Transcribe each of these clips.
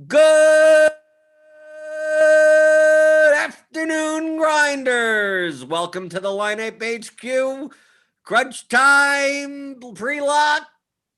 Good afternoon, Grinders. Welcome to the Lineup HQ Crunch Time Pre-Lock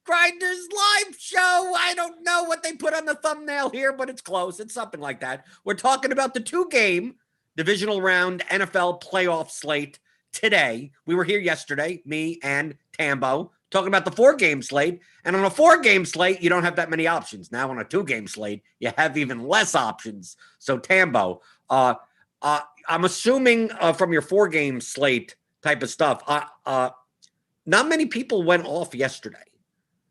Grinders Live Show. I don't know what they put on the thumbnail here, but it's close. It's something like that. We're talking about the two-game divisional round NFL playoff slate today. We were here yesterday, me and Tambo, talking about the four-game slate. And on a four-game slate, you don't have that many options. Now on a two-game slate, you have even less options. So Tambo, I'm assuming from your four-game slate type of stuff, not many people went off yesterday,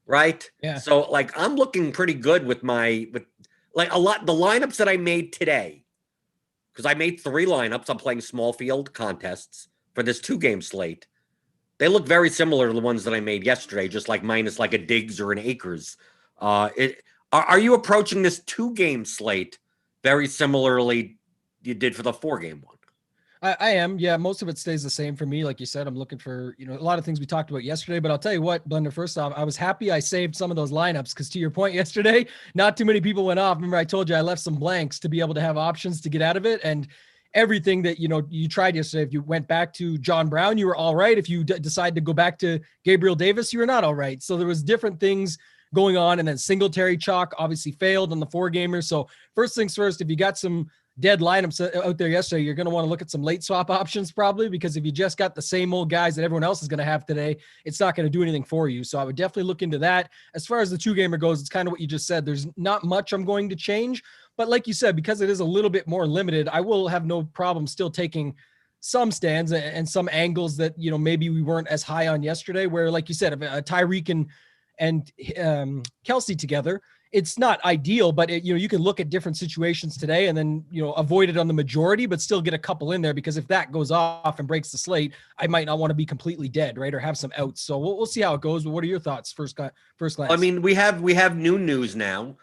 right? Yeah. So like I'm looking pretty good with the lineups that I made today, because I made 3 lineups. I'm playing small field contests for this two-game slate. They look very similar to the ones that I made yesterday, just like minus like a Diggs or an Akers. Are you approaching this two-game slate very similarly you did for the four-game one? I am. Yeah, most of it stays the same for me. Like you said, I'm looking for, a lot of things we talked about yesterday, but I'll tell you what, Blender, first off, I was happy I saved some of those lineups because to your point yesterday, not too many people went off. Remember I told you I left some blanks to be able to have options to get out of it. And everything that, you tried yesterday, if you went back to John Brown, you were all right. If you decide to go back to Gabriel Davis, you were not all right. So there was different things going on. And then Singletary chalk obviously failed on the four gamers. So first things first, if you got some dead lineups out there yesterday, you're going to want to look at some late swap options probably, because if you just got the same old guys that everyone else is going to have today, it's not going to do anything for you. So I would definitely look into that. As far as the two gamer goes, it's kind of what you just said. There's not much I'm going to change, but like you said, because it is a little bit more limited, I will have no problem still taking some stands and some angles that, maybe we weren't as high on yesterday, where, like you said, Tyreek and Kelsey together, it's not ideal, but you can look at different situations today and then, avoid it on the majority, but still get a couple in there, because if that goes off and breaks the slate, I might not want to be completely dead, right? Or have some outs. So we'll see how it goes. But what are your thoughts first glance? I mean, we have new news now.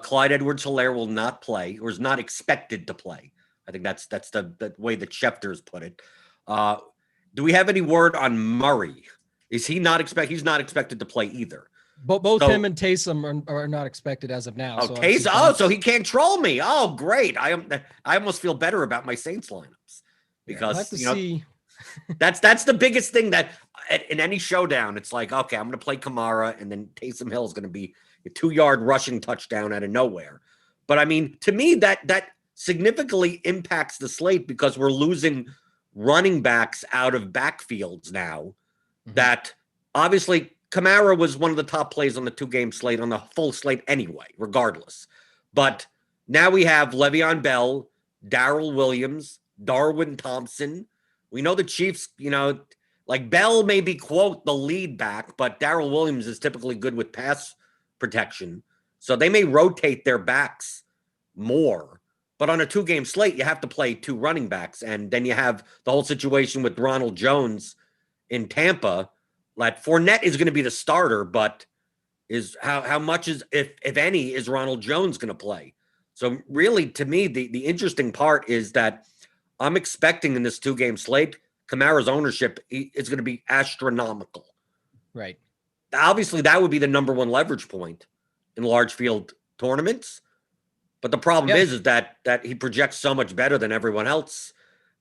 Clyde Edwards-Helaire will not play, or is not expected to play. I think that's the way the Schefter's put it. Do we have any word on Murray? Is he not he's not expected to play either? Both him and Taysom are not expected as of now. Oh, Taysom! So he can't troll me. Oh, great! I almost feel better about my Saints lineups, because that's the biggest thing that in any showdown, it's like, okay, I'm going to play Kamara, and then Taysom Hill is going to be a 2-yard rushing touchdown out of nowhere. But I mean, to me, that significantly impacts the slate, because we're losing running backs out of backfields now. Mm-hmm. That obviously Kamara was one of the top plays on the two-game slate, on the full slate anyway, regardless. But now we have Le'Veon Bell, Darrell Williams, Darwin Thompson. We know the Chiefs, like Bell may be, quote, the lead back, but Darrell Williams is typically good with pass protection. So they may rotate their backs more. But on a two-game slate, you have to play 2 running backs. And then you have the whole situation with Ronald Jones in Tampa. Like Fournette is going to be the starter, but is how much is, if any, is Ronald Jones going to play? So really, to me, the interesting part is that I'm expecting in this two-game slate, Kamara's ownership is going to be astronomical. Right. Obviously, that would be the number one leverage point in large field tournaments. But the problem is that he projects so much better than everyone else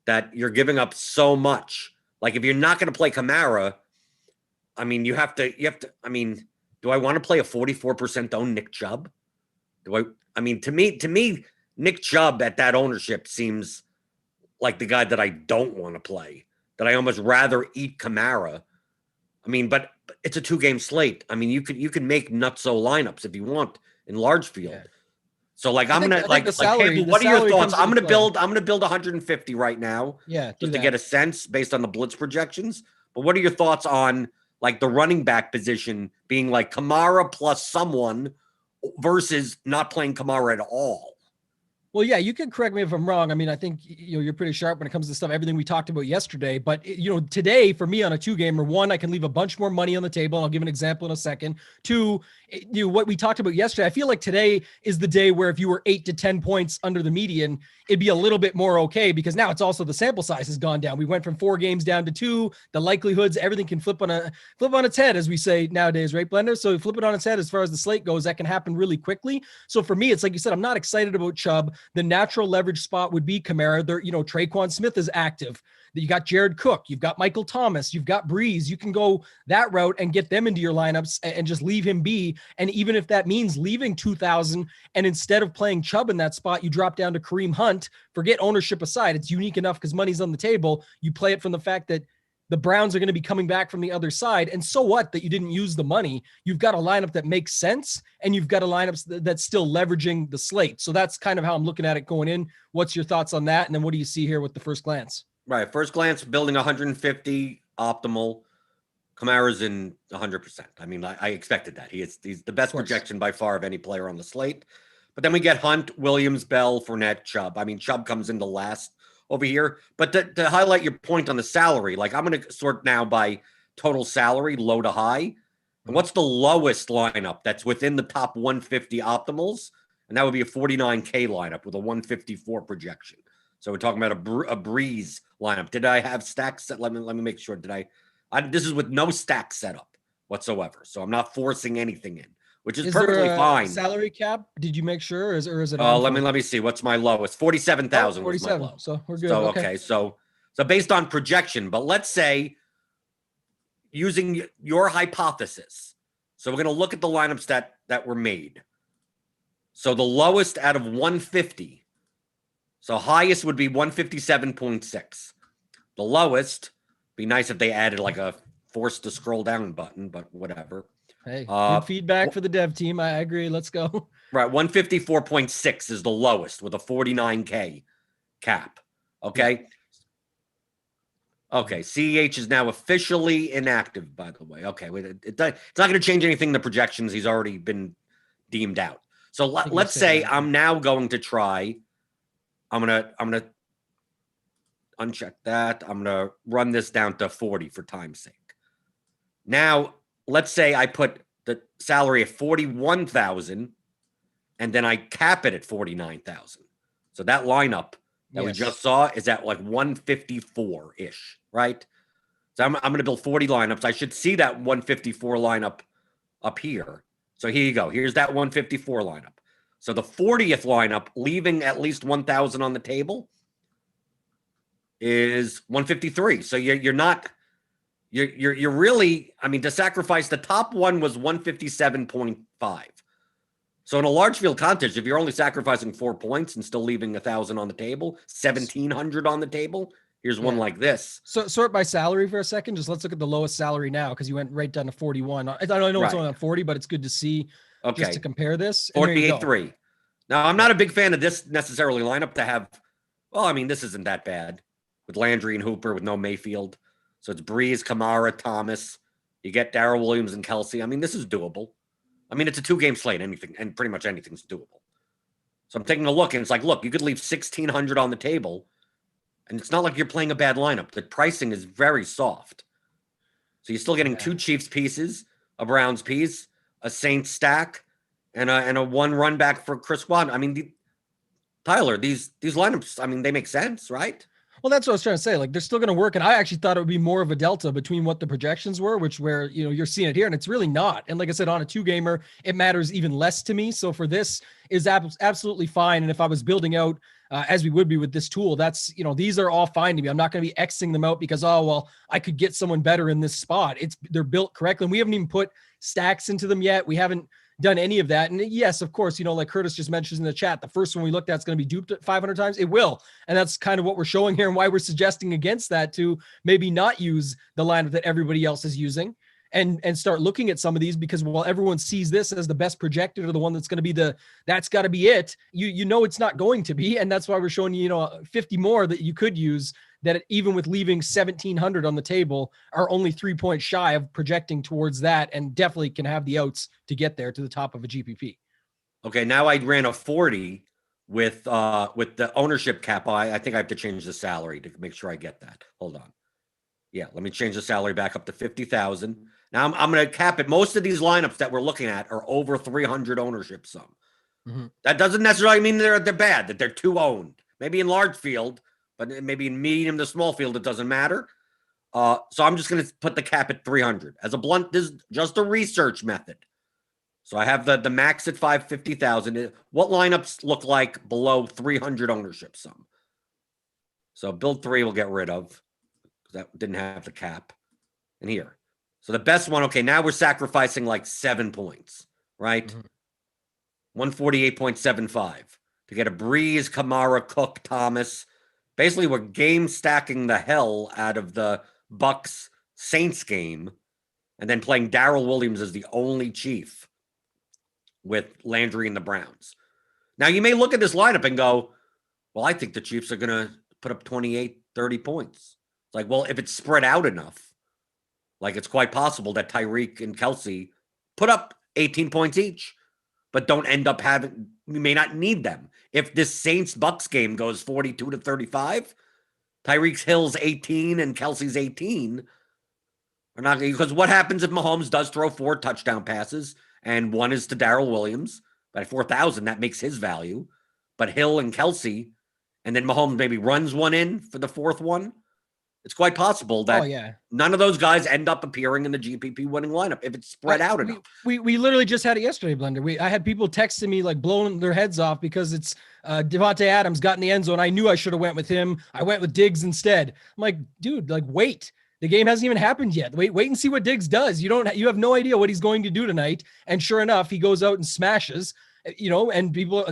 that you're giving up so much. Like if you're not going to play Kamara, I mean, you have to, I mean, do I want to play a 44% owned Nick Chubb? I mean, to me, Nick Chubb at that ownership seems like the guy that I don't want to play, that I almost rather eat Kamara. I mean, but it's a 2-game slate. I mean, you can make nutso lineups if you want in large field. Yeah. So what are your thoughts? I'm going to build 150 right now. Yeah. Just to get a sense based on the blitz projections. But what are your thoughts on like the running back position being like Kamara plus someone versus not playing Kamara at all. Well, yeah, you can correct me if I'm wrong. I mean, I think you're pretty sharp when it comes to stuff, everything we talked about yesterday. But today for me on a 2-gamer, one, I can leave a bunch more money on the table. I'll give an example in a second. Two, what we talked about yesterday, I feel like today is the day where if you were 8 to 10 points under the median, it'd be a little bit more okay, because now it's also the sample size has gone down. We went from 4 games down to 2. The likelihoods, everything can flip on its head, as we say nowadays, right, Blender? So flip it on its head as far as the slate goes, that can happen really quickly. So for me, it's like you said, I'm not excited about Chubb. The natural leverage spot would be Kamara. There, Traquan Smith is active. You got Jared Cook, you've got Michael Thomas, you've got Breeze. You can go that route and get them into your lineups and just leave him be. And even if that means leaving 2,000 and instead of playing Chubb in that spot, you drop down to Kareem Hunt, forget ownership aside. It's unique enough because money's on the table. You play it from the fact that the Browns are going to be coming back from the other side. And so what that you didn't use the money? You've got a lineup that makes sense, and you've got a lineup that's still leveraging the slate. So that's kind of how I'm looking at it going in. What's your thoughts on that? And then what do you see here with the first glance? Right. First glance, building 150 optimal. Kamara's in 100%. I mean, I expected that. He's the best projection by far of any player on the slate. But then we get Hunt, Williams, Bell, Fournette, Chubb. I mean, Chubb comes into last over here. But to highlight your point on the salary, like I'm going to sort now by total salary, low to high. And what's the lowest lineup that's within the top 150 optimals? And that would be a 49K lineup with a 154 projection. So we're talking about a Breeze lineup. Did I have stacks set? Let me make sure. Did I this is with no stack setup whatsoever. So I'm not forcing anything in, which is perfectly fine. Salary cap? Did you make sure, or is it? Let me see. What's my lowest? 47,000 was my low. So we're good. So okay. So based on projection, but let's say using your hypothesis. So we're going to look at the lineups that were made. So the lowest out of 150. So highest would be 157.6. The lowest, be nice if they added like a force to scroll down button, but whatever. Hey, good feedback for the dev team. I agree. Let's go. Right. 154.6 is the lowest with a 49K cap. Okay. Okay. CEH is now officially inactive, by the way. Okay. It's not going to change anything in the projections. He's already been deemed out. So let's say I'm now going to try. I'm gonna uncheck that. I'm gonna run this down to 40 for time's sake. Now, let's say I put the salary at 41,000, and then I cap it at 49,000. So that lineup that we just saw is at like 154-ish, right? So I'm gonna build 40 lineups. I should see that 154 lineup up here. So here you go. Here's that 154 lineup. So the 40th lineup, leaving at least 1,000 on the table, is 153. So you're really, I mean, to sacrifice the top one was 157.5. So in a large field contest, if you're only sacrificing 4 points and still leaving 1,000 on the table, 1,700 on the table, here's one like this. So sort by salary for a second. Just let's look at the lowest salary now, because you went right down to 41. I know it's only on 40, but it's good to see. Okay. Just to compare this. 48.3. Now, I'm not a big fan of this necessarily lineup to have. Well, I mean, this isn't that bad with Landry and Hooper with no Mayfield. So it's Breeze, Kamara, Thomas. You get Darrell Williams and Kelsey. I mean, this is doable. I mean, it's a 2-game slate, anything, and pretty much anything's doable. So I'm taking a look, and it's like, look, you could leave 1,600 on the table, and it's not like you're playing a bad lineup. The pricing is very soft. So you're still getting 2 Chiefs pieces, a Browns piece, a Saints stack, and a 1 run back for Chris Watt. I mean, Tyler, these lineups, I mean, they make sense, right? Well, that's what I was trying to say. Like, they're still going to work. And I actually thought it would be more of a delta between what the projections were, where you're seeing it here, and it's really not. And like I said, on a 2-gamer, it matters even less to me. So for this is absolutely fine. And if I was building out as we would be with this tool, that's, these are all fine to me. I'm not going to be Xing them out because, oh, well, I could get someone better in this spot. They're built correctly. And we haven't even put stacks into them yet. We haven't done any of that. And yes, of course, like Curtis just mentioned in the chat, the first one we looked at is going to be duped 500 times. It will. And that's kind of what we're showing here and why we're suggesting against that, to maybe not use the lineup that everybody else is using and start looking at some of these, because while everyone sees this as the best projected or the one that's going to be that's got to be it, it's not going to be. And that's why we're showing you, 50 more that you could use that even with leaving 1,700 on the table are only 3 points shy of projecting towards that, and definitely can have the outs to get there to the top of a GPP. Okay, now I ran a 40 with the ownership cap. I think I have to change the salary to make sure I get that. Hold on. Yeah, let me change the salary back up to 50,000. Now I'm going to cap it. Most of these lineups that we're looking at are over 300 ownership sum. Mm-hmm. That doesn't necessarily mean they're bad, that they're too owned. Maybe in large field, but maybe in medium to small field, it doesn't matter. So I'm just going to put the cap at 300. As a blunt, this is just a research method. So I have the max at 550,000. What lineups look like below 300 ownership sum? So build 3 we'll get rid of. That didn't have the cap. And here. So the best one, okay, now we're sacrificing like 7 points, right? Mm-hmm. 148.75 to get a Breeze, Kamara, Cook, Thomas. Basically, we're game stacking the hell out of the Bucks Saints game and then playing Darrell Williams as the only Chief with Landry and the Browns. Now, you may look at this lineup and go, well, I think the Chiefs are going to put up 28, 30 points. It's like, well, if it's spread out enough, like it's quite possible that Tyreek and Kelsey put up 18 points each, but don't end up having, you may not need them. If this Saints-Bucks game goes 42-35, Tyreek Hill's 18 and Kelsey's 18 are not, because what happens if Mahomes does throw 4 touchdown passes and one is to Darrell Williams? By 4,000, that makes his value. But Hill and Kelsey, and then Mahomes maybe runs one in for the 4th one. It's quite possible that none of those guys end up appearing in the GPP winning lineup if it's spread out enough. We literally just had it yesterday, Blender. I had people texting me like blowing their heads off because it's Devontae Adams got in the end zone. I knew I should have went with him. I went with Diggs instead. I'm like, dude, like wait. The game hasn't even happened yet. Wait and see what Diggs does. You have no idea what he's going to do tonight. And sure enough, he goes out and smashes. And people,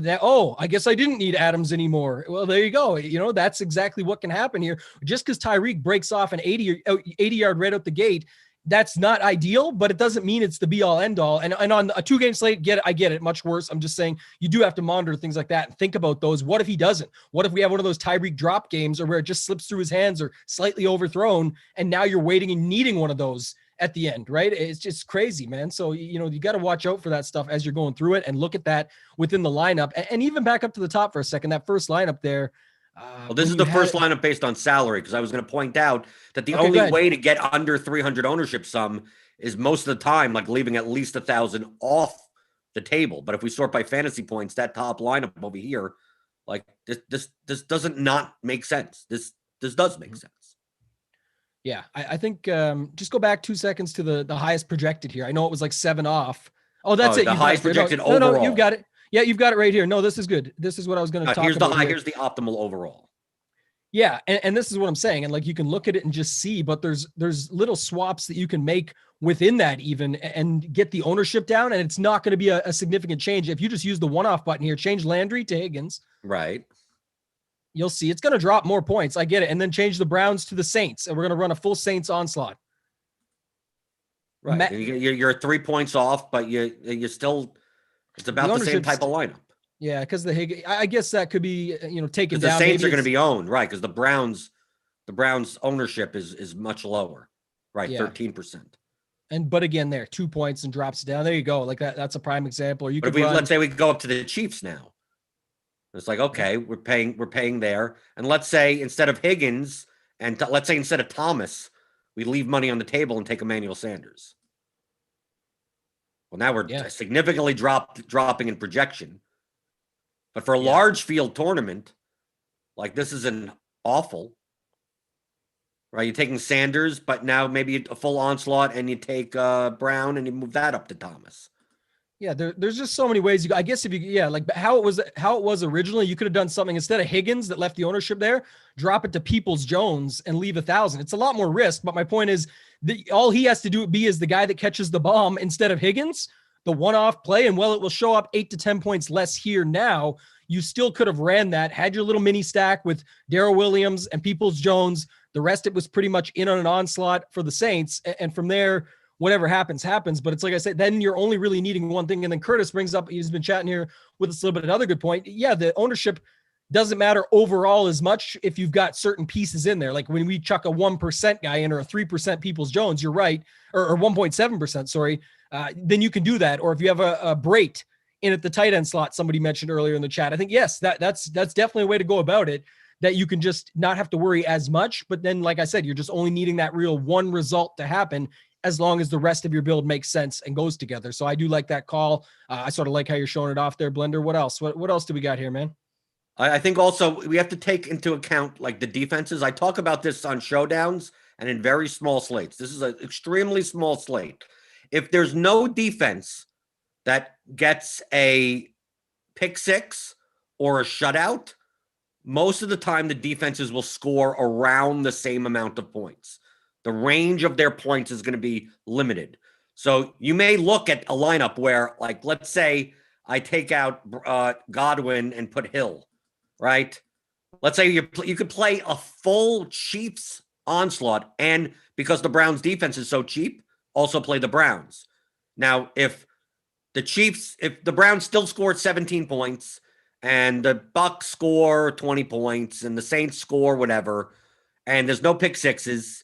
I guess I didn't need Adams anymore. Well, there you go. That's exactly what can happen here. Just because Tyreek breaks off an 80-yard right out the gate, that's not ideal, but it doesn't mean it's the be-all, end-all. And on a 2-game slate, I get it, much worse. I'm just saying you do have to monitor things like that and think about those. What if he doesn't? What if we have one of those Tyreek drop games or where it just slips through his hands or slightly overthrown, and now you're waiting and needing one of those at the end, right? It's just crazy, man. So, you got to watch out for that stuff as you're going through it and look at that within the lineup. And even back up to the top for a second, that first lineup there. Well, this is the first lineup based on salary, because I was going to point out that the only way to get under 300 ownership sum is most of the time like leaving at least 1,000 off the table. But if we sort by fantasy points, that top lineup over here, like this doesn't not make sense. This does make sense. Yeah, I think just go back 2 seconds to the highest projected here. I know it was like 7 off. Oh, that's it. The highest projected overall. No, you've got it. Yeah, you've got it right here. No, this is good. This is what I was going to talk about. Here's the optimal overall. Yeah, and this is what I'm saying. And like you can look at it and just see, but there's little swaps that you can make within that even and get the ownership down. And it's not going to be a significant change. If you just use the one-off button here, change Landry to Higgins. Right. You'll see it's going to drop more points. I get it. And then change the Browns to the Saints. And we're going to run a full Saints onslaught. Right. You're 3 points off, but you still, it's about the same type of lineup. Yeah. Because I guess that could be, taken down. The Saints are going to be owned, right? Because the Browns ownership is much lower, right? Yeah. 13%. But again, 2 points and drops down. There you go. Like that's a prime example. Or you could let's say we go up to the Chiefs now. It's like, okay, we're paying there. And let's say instead of Higgins and let's say instead of Thomas, we leave money on the table and take Emmanuel Sanders. Well, now we're significantly dropping in projection. But for a large field tournament, like this isn't awful, right? You're taking Sanders, but now maybe a full onslaught and you take Brown and you move that up to Thomas. Yeah, there's just so many ways you go. I guess like how it was originally, you could have done something instead of Higgins that left the ownership there, drop it to Peoples-Jones and leave 1,000. It's a lot more risk, but my point is that all he has to do is the guy that catches the bomb instead of Higgins, the one-off play, and while it will show up 8 to 10 points less here now, you still could have ran that, had your little mini stack with Darrell Williams and Peoples-Jones. The rest, it was pretty much in on an onslaught for the Saints, and from there, whatever happens. But it's like I said, then you're only really needing one thing. And then Curtis brings up, he's been chatting here with us a little bit, another good point. Yeah, the ownership doesn't matter overall as much if you've got certain pieces in there. Like when we chuck a 1% guy in or a 3% Peoples Jones, you're right, or 1.7%, sorry, then you can do that. Or if you have a Brait in at the tight end slot, somebody mentioned earlier in the chat, I think, yes, that's definitely a way to go about it, that you can just not have to worry as much. But then, like I said, you're just only needing that real one result to happen as long as the rest of your build makes sense and goes together. So I do like that call. I sort of like how you're showing it off there, Blender. What else? What else do we got here, man? I think also we have to take into account like the defenses. I talk about this on showdowns and in very small slates. This is an extremely small slate. If there's no defense that gets a pick six or a shutout, most of the time the defenses will score around the same amount of points. The range of their points is going to be limited. So you may look at a lineup where, like, let's say I take out Godwin and put Hill, right? Let's say you could play a full Chiefs onslaught, and because the Browns defense is so cheap, also play the Browns. Now, if the Browns still scored 17 points and the Bucks score 20 points and the Saints score whatever, and there's no pick sixes,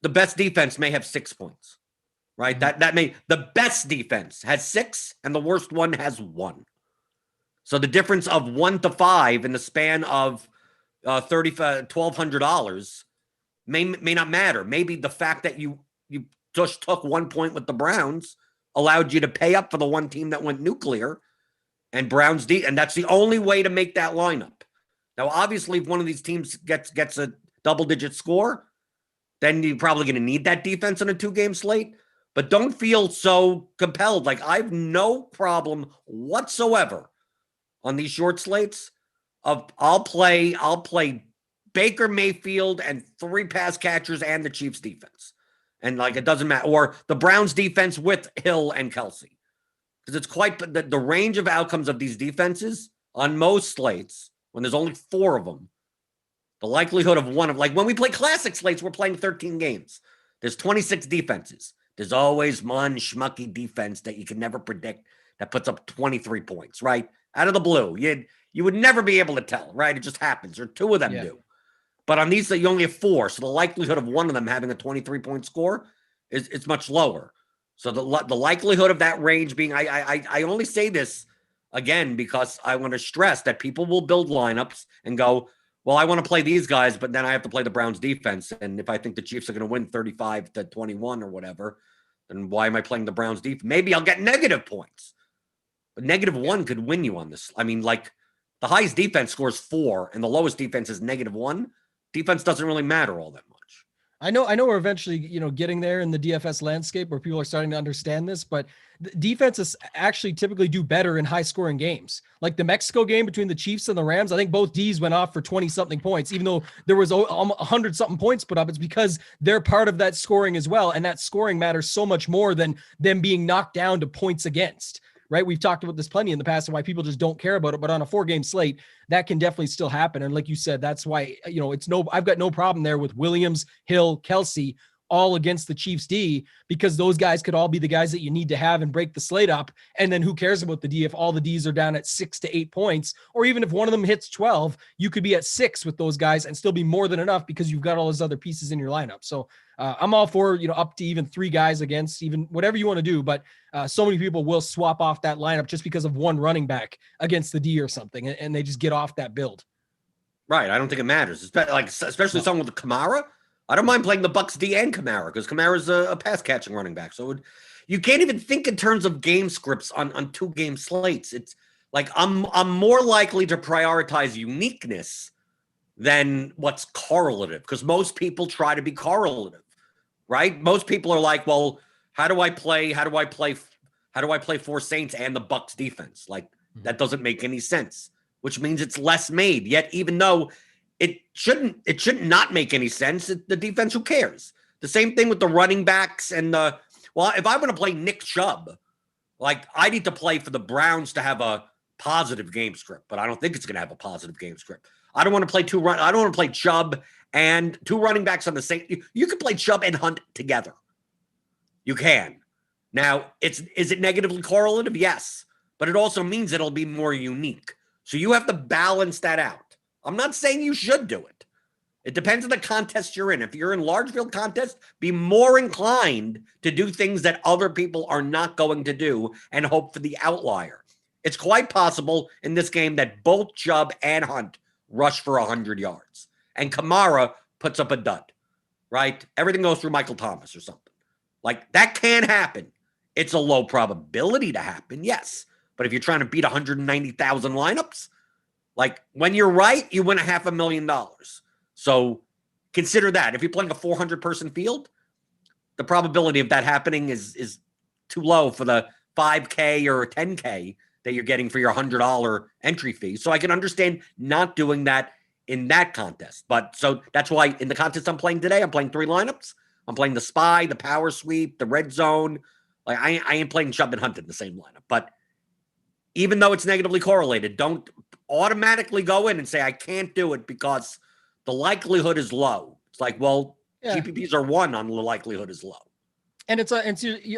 the best defense may have 6 points, right? Mm-hmm. The best defense has 6 and the worst one has 1. So the difference of 1 to 5 in the span of $1,200 may not matter. Maybe the fact that you just took 1 point with the Browns allowed you to pay up for the one team that went nuclear, and Browns and that's the only way to make that lineup. Now, obviously, if one of these teams gets a double-digit score, then you're probably going to need that defense on a 2-game slate. But don't feel so compelled. Like, I have no problem whatsoever on these short slates of I'll play Baker Mayfield and 3 pass catchers and the Chiefs defense. And like, it doesn't matter. Or the Browns defense with Hill and Kelsey. Because it's quite the range of outcomes of these defenses on most slates, when there's only 4 of them, the likelihood of one of, like when we play classic slates, we're playing 13 games. There's 26 defenses. There's always one schmucky defense that you can never predict that puts up 23 points, right? Out of the blue. You would never be able to tell, right? It just happens, or 2 of them do. But on these, you only have 4, so the likelihood of one of them having a 23-point score is much lower. So the likelihood of that range being, I only say this again because I want to stress that people will build lineups and go, well, I want to play these guys, but then I have to play the Browns defense. And if I think the Chiefs are going to win 35-21 or whatever, then why am I playing the Browns defense? Maybe I'll get negative points. But -1 could win you on this. I mean, like, the highest defense scores 4 and the lowest defense is -1. Defense doesn't really matter all that much. I know we're eventually, getting there in the DFS landscape where people are starting to understand this, but defenses actually typically do better in high scoring games. Like the Mexico game between the Chiefs and the Rams, I think both Ds went off for 20 something points, even though there was 100 something points put up. It's because they're part of that scoring as well. And that scoring matters so much more than them being knocked down to points against. Right? We've talked about this plenty in the past and why people just don't care about it, but on a 4-game slate, that can definitely still happen. And like you said, that's why, I've got no problem there with Williams, Hill, Kelsey, all against the Chiefs D, because those guys could all be the guys that you need to have and break the slate up. And then who cares about the D if all the Ds are down at 6 to 8 points, or even if one of them hits 12, you could be at 6 with those guys and still be more than enough because you've got all those other pieces in your lineup. So I'm all for, up to even 3 guys against even whatever you want to do. But so many people will swap off that lineup just because of one running back against the D or something. And they just get off that build. Right. I don't think it matters. Especially someone with Kamara. I don't mind playing the Bucks D and Kamara because Kamara's a pass catching running back. So you can't even think in terms of game scripts on 2-game slates. It's like I'm more likely to prioritize uniqueness than what's correlative, because most people try to be correlative, right? Most people are like, well, how do I play 4 Saints and the Bucks defense? Like, that doesn't make any sense, which means it's less made. Yet, even though it shouldn't not make any sense, the defense, who cares? The same thing with the running backs and if I want to play Nick Chubb, like, I need to play for the Browns to have a positive game script, but I don't think it's going to have a positive game script. I don't want to play I don't want to play Chubb and 2 running backs on the same. You can play Chubb and Hunt together. You can. Now, is it negatively correlative? Yes, but it also means it'll be more unique. So you have to balance that out. I'm not saying you should do it. It depends on the contest you're in. If you're in large field contest, be more inclined to do things that other people are not going to do and hope for the outlier. It's quite possible in this game that both Chubb and Hunt rush for 100 yards and Kamara puts up a dud, right? Everything goes through Michael Thomas or something. Like, that can happen. It's a low probability to happen, yes. But if you're trying to beat 190,000 lineups, like, when you're right, you win $500,000. So consider that. If you're playing a 400-person field, the probability of that happening is too low for the 5K or 10K that you're getting for your $100 entry fee. So I can understand not doing that in that contest. But so that's why in the contest I'm playing today, I'm playing 3 lineups. I'm playing the spy, the power sweep, the red zone. Like, I ain't playing Chubb and Hunt in the same lineup. But even though it's negatively correlated, don't automatically go in and say, I can't do it because the likelihood is low. It's like, well, GPPs are 1 on the likelihood is low. And it's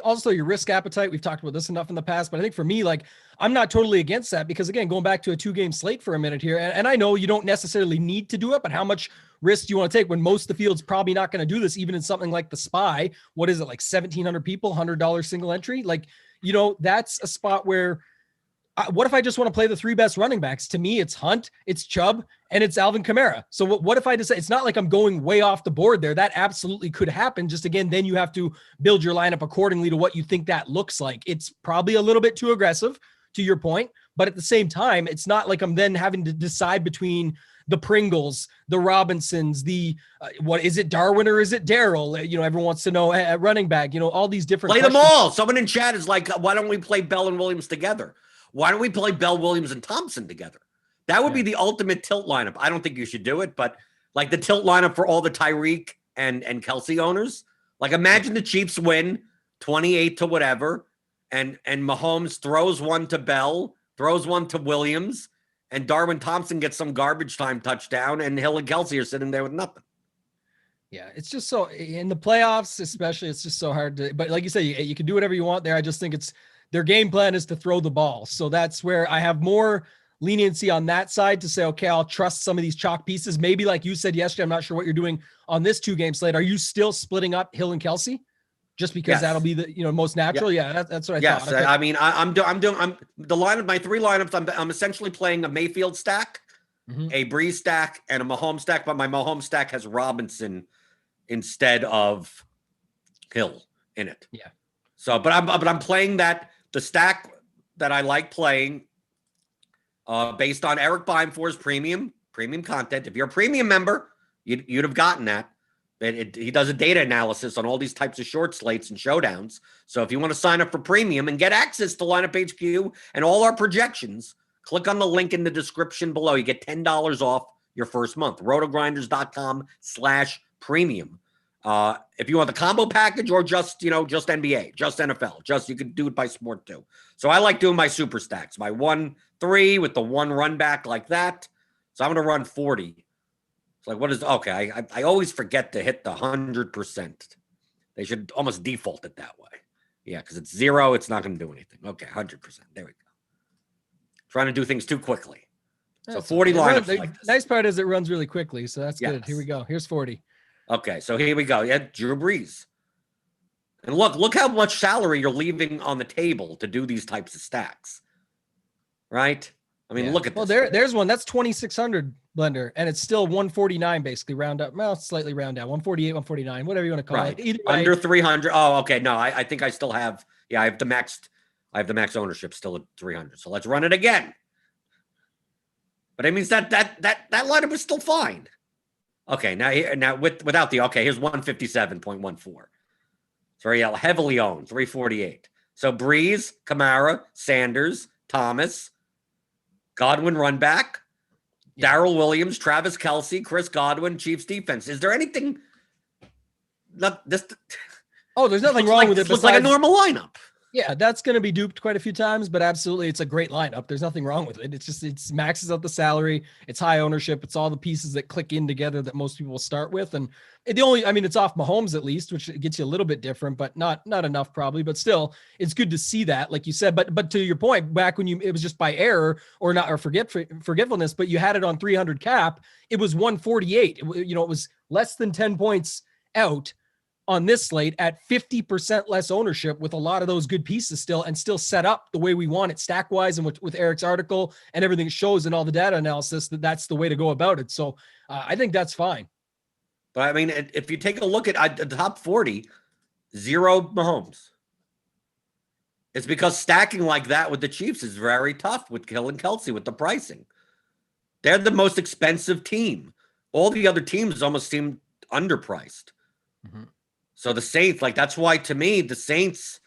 also your risk appetite. We've talked about this enough in the past, but I think for me, like, I'm not totally against that because, again, going back to a 2-game slate for a minute here, and I know you don't necessarily need to do it, but how much risk do you want to take when most of the field's probably not going to do this, even in something like the spy? What is it, like 1,700 people, $100 single entry? Like, that's a spot where what if I just want to play the 3 best running backs? To me, it's Hunt, it's Chubb, and it's Alvin Kamara. So what if I decide, it's not like I'm going way off the board there. That absolutely could happen. Just again, then you have to build your lineup accordingly to what you think that looks like. It's probably a little bit too aggressive to your point, but at the same time, it's not like I'm then having to decide between the Pringles, the Robinsons, what is it, Darwin or is it Darrell? Everyone wants to know at running back, all these different Play questions. them all. Someone in chat is like, why don't we play Bell and Williams together? Why don't we play Bell, Williams, and Thompson together? That would be the ultimate tilt lineup. I don't think you should do it, but like the tilt lineup for all the Tyreek and Kelsey owners. Like, imagine the Chiefs win 28 to whatever, and Mahomes throws one to Bell, throws one to Williams, and Darwin Thompson gets some garbage time touchdown, and Hill and Kelsey are sitting there with nothing. Yeah, it's just so in the playoffs, especially, it's just so hard to. But like you say, you can do whatever you want there. I just think their game plan is to throw the ball. So that's where I have more leniency on that side to say, okay, I'll trust some of these chalk pieces. Maybe like you said yesterday, I'm not sure what you're doing on this 2-game slate. Are you still splitting up Hill and Kelsey? Just because that'll be the most natural. Yeah, that's what I thought. Okay. I mean, I'm the lineup. My 3 lineups. I'm essentially playing a Mayfield stack, a Breeze stack, and a Mahomes stack. But my Mahomes stack has Robinson instead of Hill in it. Yeah. So, but I'm playing the stack that I like playing, based on Eric Beimfor's premium content. If you're a premium member, you'd have gotten that. He does a data analysis on all these types of short slates and showdowns. So if you want to sign up for premium and get access to Lineup HQ and all our projections, click on the link in the description below. You get $10 off your first month. Rotogrinders.com/premium. If you want the combo package or just NBA, just NFL, you could do it by sport too. So I like doing my super stacks, my 1-3 with the 1 run back like that. So I'm going to run 40. It's like, what is, okay. I always forget to hit the 100%. They should almost default it that way. Yeah. Cause it's 0. It's not going to do anything. Okay. 100%. There we go. Trying to do things too quickly. So 40 lineups. The nice part is it runs really quickly. So that's good. Here we go. Here's 40. Okay. So here we go. Yeah. Drew Brees. And look how much salary you're leaving on the table to do these types of stacks. Right? I mean, look at this. Well, there's one. That's 2,600 Blender, and it's still 149 basically, round up. Well, slightly round down, 148, 149, whatever you want to call it. Either way. Under 300. Oh, okay. No, I think I still have. Yeah, I have the max ownership still at 300. So let's run it again. But it means that lineup is still fine. Okay, now without the here's 157.14. It's very heavily owned, 348. So Breeze, Kamara, Sanders, Thomas, Godwin run back, Darrell Williams, Travis Kelsey, Chris Godwin, Chiefs defense. Is there anything? Oh, there's nothing wrong with it. Looks like a normal lineup. Yeah, that's going to be duped quite a few times, but absolutely, it's a great lineup. There's nothing wrong with it. It's maxes out the salary. It's high ownership. It's all the pieces that click in together that most people will start with. And it's off Mahomes at least, which gets you a little bit different, but not enough probably. But still, it's good to see that, like you said. But to your point, back when it was just by error or forgetfulness, but you had it on 300 cap, it was 148. It was less than 10 points out on this slate at 50% less ownership with a lot of those good pieces still set up the way we want it stack wise. And with Eric's article and everything shows and all the data analysis, that's the way to go about it. So I think that's fine. But I mean, if you take a look at the top 40, 0 Mahomes. It's because stacking like that with the Chiefs is very tough with Hill and Kelsey with the pricing. They're the most expensive team. All the other teams almost seem underpriced. Mm-hmm. So the Saints, like, that's why to me, the Saints,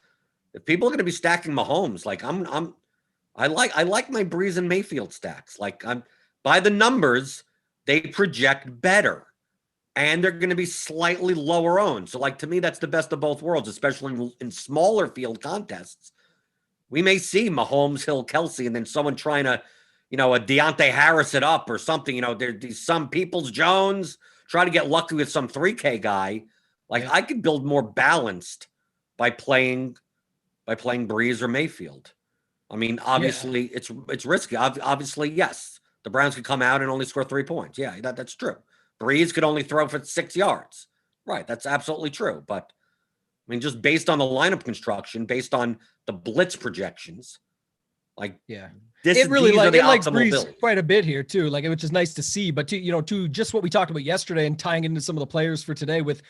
if people are going to be stacking Mahomes, like I like my Breeze and Mayfield stacks. Like, by the numbers, they project better and they're going to be slightly lower owned. So like, to me, that's the best of both worlds, especially in smaller field contests. We may see Mahomes, Hill, Kelsey, and then someone trying to, a Deontay Harris it up or something, there's some Peoples Jones try to get lucky with some 3K guy. Like, yeah. I could build more balanced by playing Breeze or Mayfield. I mean, obviously, yeah. it's risky. Obviously, yes, the Browns could come out and only score 3 points. Yeah, that's true. Breeze could only throw for 6 yards. Right, that's absolutely true. But, I mean, just based on the lineup construction, based on the blitz projections, like, yeah. It likes Breeze builds. Quite a bit here too, like, which is nice to see. But to just what we talked about yesterday and tying into some of the players for today with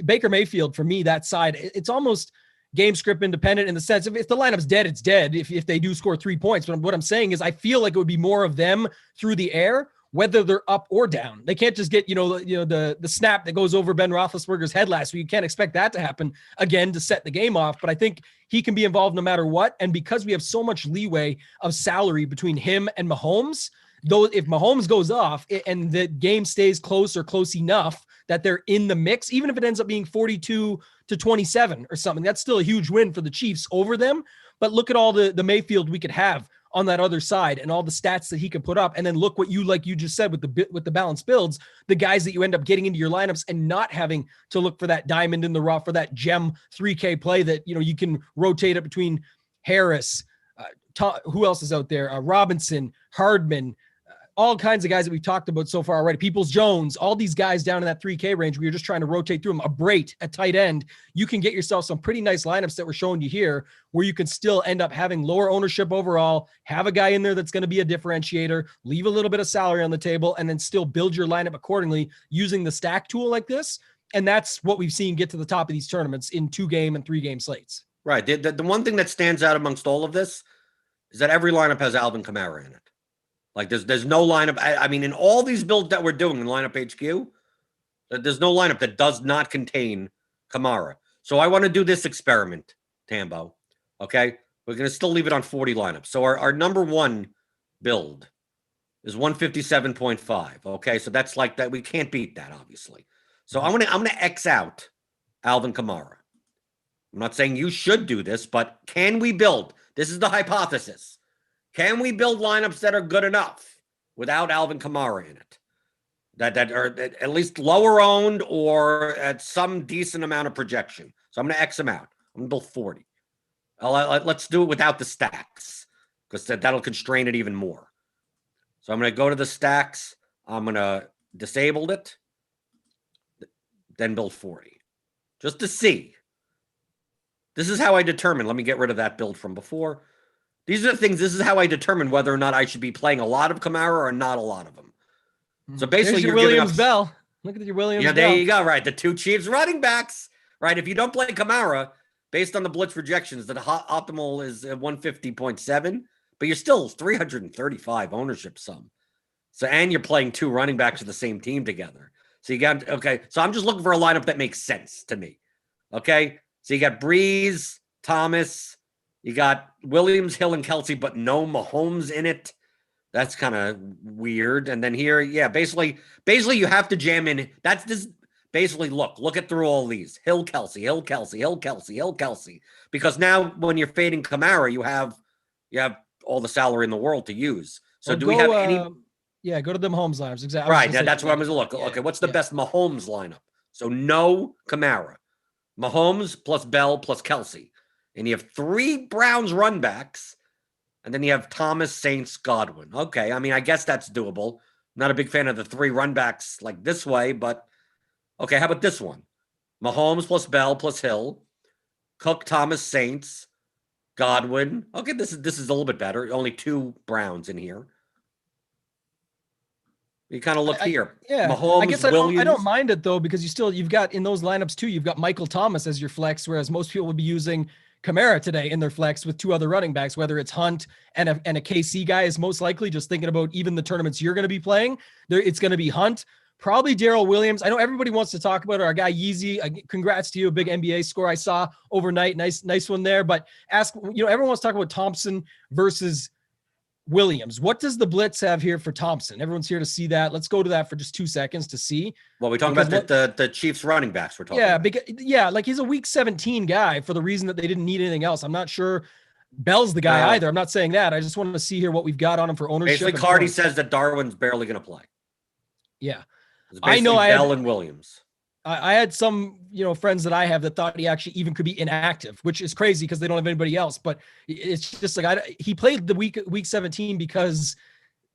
Baker Mayfield, for me, that side, it's almost game script independent in the sense of if the lineup's dead, it's dead if they do score 3 points. But what I'm saying is I feel like it would be more of them through the air, whether they're up or down. They can't just get, the snap that goes over Ben Roethlisberger's head last week. You can't expect that to happen again to set the game off. But I think he can be involved no matter what. And because we have so much leeway of salary between him and Mahomes, though, if Mahomes goes off and the game stays close or close enough that they're in the mix, even if it ends up being 42-27 or something, that's still a huge win for the Chiefs over them. But look at all the Mayfield we could have on that other side and all the stats that he can put up. And then look what you just said with the balanced builds, the guys that you end up getting into your lineups and not having to look for that diamond in the rough or that gem 3K play that, you can rotate it between Harris, who else is out there? Robinson, Hardman, all kinds of guys that we've talked about so far already. Peoples Jones, all these guys down in that 3K range where you're just trying to rotate through them. A Brait at tight end. You can get yourself some pretty nice lineups that we're showing you here where you can still end up having lower ownership overall, have a guy in there that's going to be a differentiator, leave a little bit of salary on the table, and then still build your lineup accordingly using the stack tool like this. And that's what we've seen get to the top of these tournaments in 2-game and 3-game slates. Right. The one thing that stands out amongst all of this is that every lineup has Alvin Kamara in it. Like, there's no lineup. I mean, in all these builds that we're doing in Lineup HQ, there's no lineup that does not contain Kamara. So I want to do this experiment, Tambo. Okay? We're going to still leave it on 40 lineups. So our number one build is 157.5. Okay? So that's like that. We can't beat that, obviously. So I'm gonna X out Alvin Kamara. I'm not saying you should do this, but can we build? This is the hypothesis. Can we build lineups that are good enough without Alvin Kamara in it? That are at least lower owned or at some decent amount of projection. So I'm going to X them out. I'm going to build 40. Let's do it without the stacks because that'll constrain it even more. So I'm going to go to the stacks. I'm going to disable it, then build 40 just to see. This is how I determine. Let me get rid of that build from before. These are the things. This is how I determine whether or not I should be playing a lot of Kamara or not a lot of them. So basically, you're Williams Bell. Look at your Williams Bell. Yeah, there you go. Right, the 2 Chiefs running backs. Right, if you don't play Kamara, based on the blitz projections, the optimal is 150.7, but you're still 335 ownership sum. So and you're playing 2 running backs of the same team together. So you got okay. So I'm just looking for a lineup that makes sense to me. Okay, so you got Breeze, Thomas. You got Williams, Hill, and Kelsey, but no Mahomes in it. That's kind of weird. And then here, yeah, basically you have to jam in. That's this. basically look it through all these. Hill, Kelsey, Hill, Kelsey, Hill, Kelsey, Hill, Kelsey. Because now when you're fading Kamara, you have all the salary in the world to use. So do we have any? Yeah, go to the Mahomes lineups. Exactly. Right. That's where I'm going to look. Okay, what's the best Mahomes lineup? So no Kamara. Mahomes plus Bell plus Kelsey. And you have 3 Browns run backs. And then you have Thomas, Saints, Godwin. Okay, I mean, I guess that's doable. Not a big fan of the 3 run backs like this way, but okay, how about this one? Mahomes plus Bell plus Hill. Cook, Thomas, Saints, Godwin. Okay, this is a little bit better. Only 2 Browns in here. You kind of look here. Yeah, Mahomes, I guess I don't mind it though, because you've got in those lineups too, you've got Michael Thomas as your flex, whereas most people would be using Kamara today in their flex with 2 other running backs, whether it's Hunt and a KC guy is most likely, just thinking about even the tournaments you're going to be playing. It's going to be Hunt, probably Darrell Williams. I know everybody wants to talk about our guy Yeezy. Congrats to you, a big NBA score I saw overnight. Nice one there. But everyone wants to talk about Thompson versus Williams. What does the blitz have here for Thompson? Everyone's here to see that. Let's go to that for just 2 seconds to see. Well, we're talking about the Chiefs running backs. We're talking about. Like he's a week 17 guy for the reason that they didn't need anything else. I'm not sure Bell's the guy either. I'm not saying that. I just wanted to see here what we've got on him for ownership. Basically, Cardi says that Darwin's barely going to play. Yeah. I know. Bell and Williams. I had some, friends that I have that thought he actually even could be inactive, which is crazy because they don't have anybody else. But it's just like he played the week 17 because,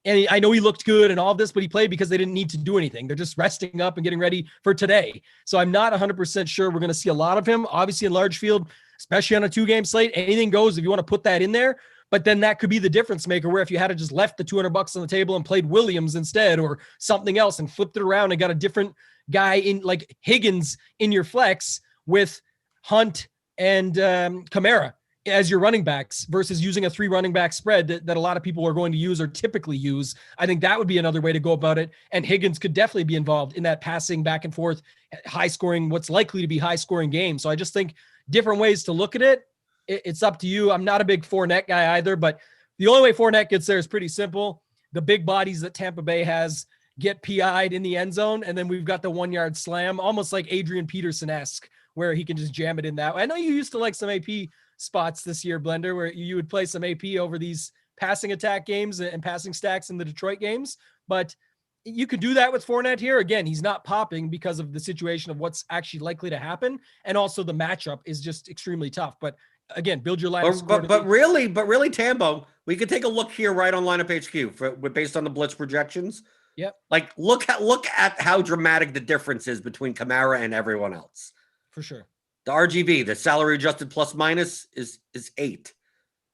and I know he looked good and all of this, but he played because they didn't need to do anything. They're just resting up and getting ready for today. So I'm not 100% sure we're going to see a lot of him. Obviously in large field, especially on a 2-game slate, anything goes if you want to put that in there. But then that could be the difference maker, where if you had just left the $200 on the table and played Williams instead or something else and flipped it around and got a different guy in like Higgins in your flex with Hunt and Kamara as your running backs versus using a 3 running back spread that a lot of people are going to use or typically use. I think that would be another way to go about it. And Higgins could definitely be involved in that passing back and forth, high scoring, what's likely to be high scoring game. So I just think different ways to look at it. It's up to you. I'm not a big Fournette guy either, but the only way Fournette gets there is pretty simple. The big bodies that Tampa Bay has get PI'd in the end zone, and then we've got the 1-yard slam, almost like Adrian Peterson-esque, where he can just jam it in that. I know you used to like some AP spots this year, Blender, where you would play some AP over these passing attack games and passing stacks in the Detroit games, but you could do that with Fournette here. Again, he's not popping because of the situation of what's actually likely to happen, and also the matchup is just extremely tough. But again, build your lineup. But really, Tambo, we could take a look here right on Lineup HQ based on the blitz projections. Yep. Like look at how dramatic the difference is between Kamara and everyone else. For sure. The RGB, the salary adjusted plus minus is 8.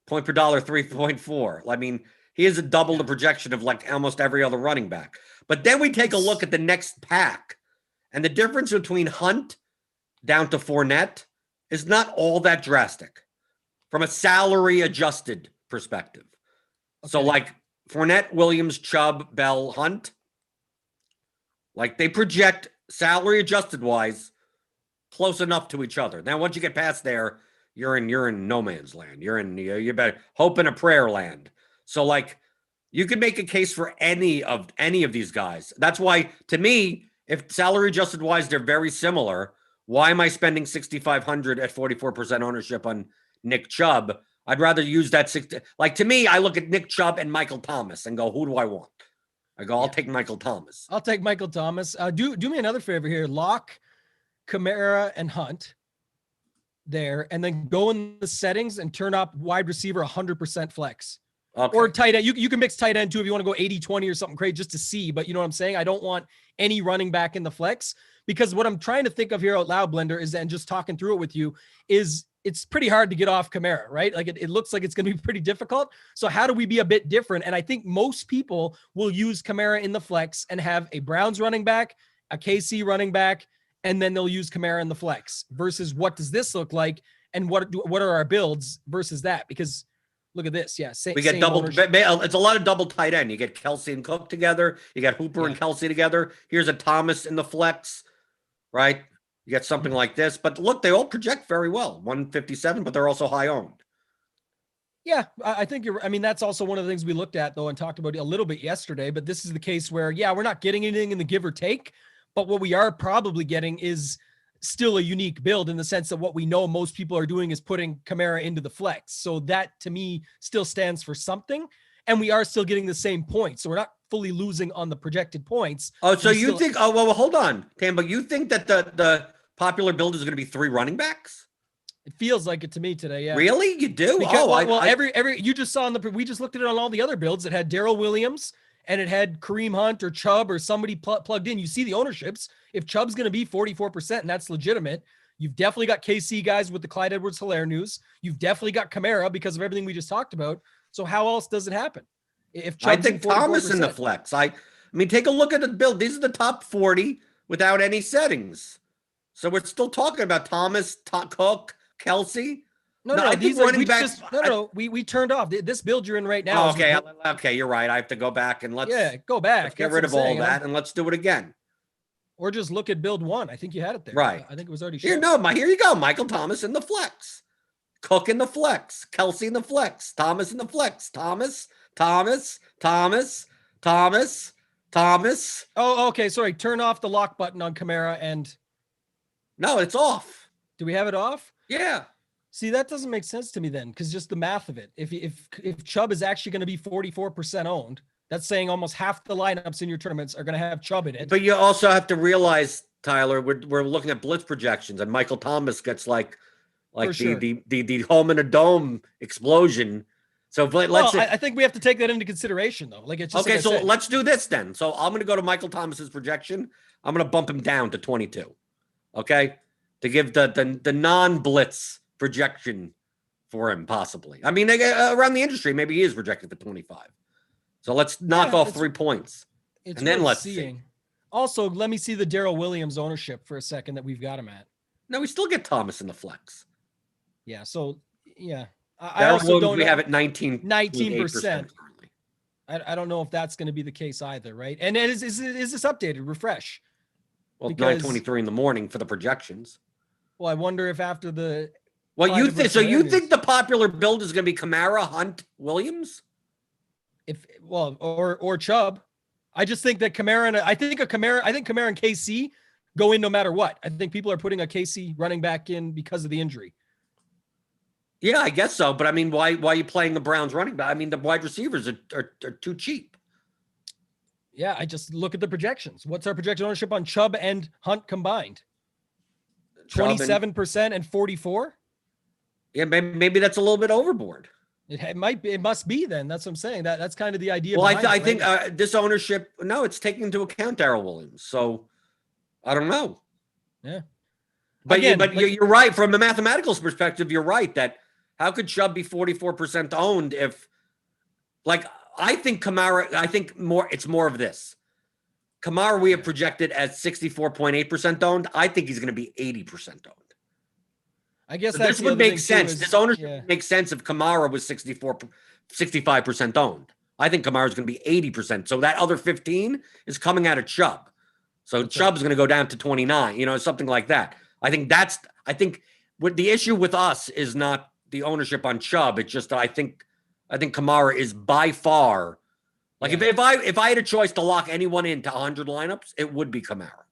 Point per dollar 3.4. I mean, he is a double the projection of like almost every other running back. But then we take a look at the next pack, and the difference between Hunt down to Fournette is not all that drastic from a salary adjusted perspective. Okay. So like Fournette, Williams, Chubb, Bell, Hunt, like they project salary adjusted wise close enough to each other. Now, once you get past there, you're in no man's land. You're better hope and a prayer land. So like you could make a case for any of these guys. That's why, to me, if salary adjusted wise, they're very similar. Why am I spending $6,500 at 44% ownership on Nick Chubb? I'd rather use that 60. Like to me, I look at Nick Chubb and Michael Thomas and go, who do I want? I go, I'll take Michael Thomas. I'll take Michael Thomas. Do me another favor here. Lock Kamara and Hunt there, and then go in the settings and turn up wide receiver 100% flex. Okay. Or tight end. You can mix tight end too if you want to go 80-20 or something crazy just to see. But you know what I'm saying? I don't want any running back in the flex, because what I'm trying to think of here out loud, Blender, is, and just talking through it with you, is it's pretty hard to get off Kamara, right? Like it looks like it's going to be pretty difficult. So how do we be a bit different? And I think most people will use Kamara in the flex and have a Browns running back, a KC running back, and then they'll use Kamara in the flex versus what does this look like? And what are our builds versus that? Because look at this. Yeah. We get double. It's a lot of double tight end. You get Kelsey and Cook together. You got Hooper and Kelsey together. Here's a Thomas in the flex, right? You get something like this. But look, they all project very well. 157, but they're also high owned. Yeah, I think that's also one of the things we looked at, though, and talked about a little bit yesterday. But this is the case where, we're not getting anything in the give or take, But what we are probably getting is still a unique build in the sense that what we know most people are doing is putting Kamara into the flex. So that to me still stands for something. And we are still getting the same points. So we're not fully losing on the projected points. Oh, so you think, oh, well, hold on, Tambo, you think that the popular build is going to be 3 running backs? It feels like it to me today. Yeah. Really? You do? Because, you just saw we just looked at it on all the other builds. It had Darrell Williams and it had Kareem Hunt or Chubb or somebody plugged in. You see the ownerships. If Chubb's going to be 44% and that's legitimate, you've definitely got KC guys with the Clyde Edwards-Helaire news. You've definitely got Kamara because of everything we just talked about. So how else does it happen? If Chubb's I think Thomas in the flex. I mean, take a look at the build. These are the top 40 without any settings. So we're still talking about Thomas, Cook, Kelsey. We turned off this build you're in right now. Oh, okay, you're right. I have to go back and let's go back. Let's get rid of all that and let's do it again. Or just look at build 1. I think you had it there. Right. I think it was already here. Here you go. Michael Thomas in the flex. Cook in the flex. Kelsey in the flex. Thomas in the flex. Thomas. Oh, okay. Sorry. Turn off the lock button on Kamara and. No, it's off. Do we have it off? Yeah. See, that doesn't make sense to me then, because just the math of it. If Chubb is actually going to be 44% owned, that's saying almost half the lineups in your tournaments are going to have Chubb in it. But you also have to realize, Tyler, we're looking at blitz projections, and Michael Thomas gets like the home in a dome explosion. So I think we have to take that into consideration, though. Like it's just okay. So let's do this then. So I'm going to go to Michael Thomas's projection. I'm going to bump him down to 22. Okay, to give the non-blitz projection for him, possibly. I mean, around the industry, maybe he is projected for 25. So let's knock off 3 points, and then let's see. Also, let me see the Darrell Williams ownership for a second that we've got him at. No, we still get Thomas in the flex. Yeah. So yeah. I also don't. We have it 19%. I don't know if that's going to be the case either, right? And is this updated? Refresh. Well, 9:23 in the morning for the projections. Well, I wonder if after the. Well, you think so? You think the popular build is going to be Kamara, Hunt, Williams? Or Chubb. I just think that Kamara I think Kamara and KC go in no matter what. I think people are putting a KC running back in because of the injury. Yeah, I guess so. But I mean, why are you playing the Browns running back? I mean, the wide receivers are too cheap. Yeah, I just look at the projections. What's our projected ownership on Chubb and Hunt combined? 27% and 44%. Yeah, maybe that's a little bit overboard. It might be. It must be then. That's what I'm saying. That's kind of the idea. Well, I think this ownership. No, it's taking into account Darrell Williams. So I don't know. Yeah. But you're right from a mathematical perspective. You're right that how could Chubb be 44% owned if, like, I think Kamara. I think it's more of this. Kamara we have projected as 64.8% owned. I think he's going to be 80% owned. I guess this would make sense. This ownership makes sense if Kamara was 65% owned. I think Kamara is going to be 80%. So that other 15 is coming out of Chubb. So Chubb's going to go down to 29, something like that. I think what the issue with us is not the ownership on Chubb. It's just that I think Kamara is by far if I had a choice to lock anyone into 100 lineups, it would be Kamara.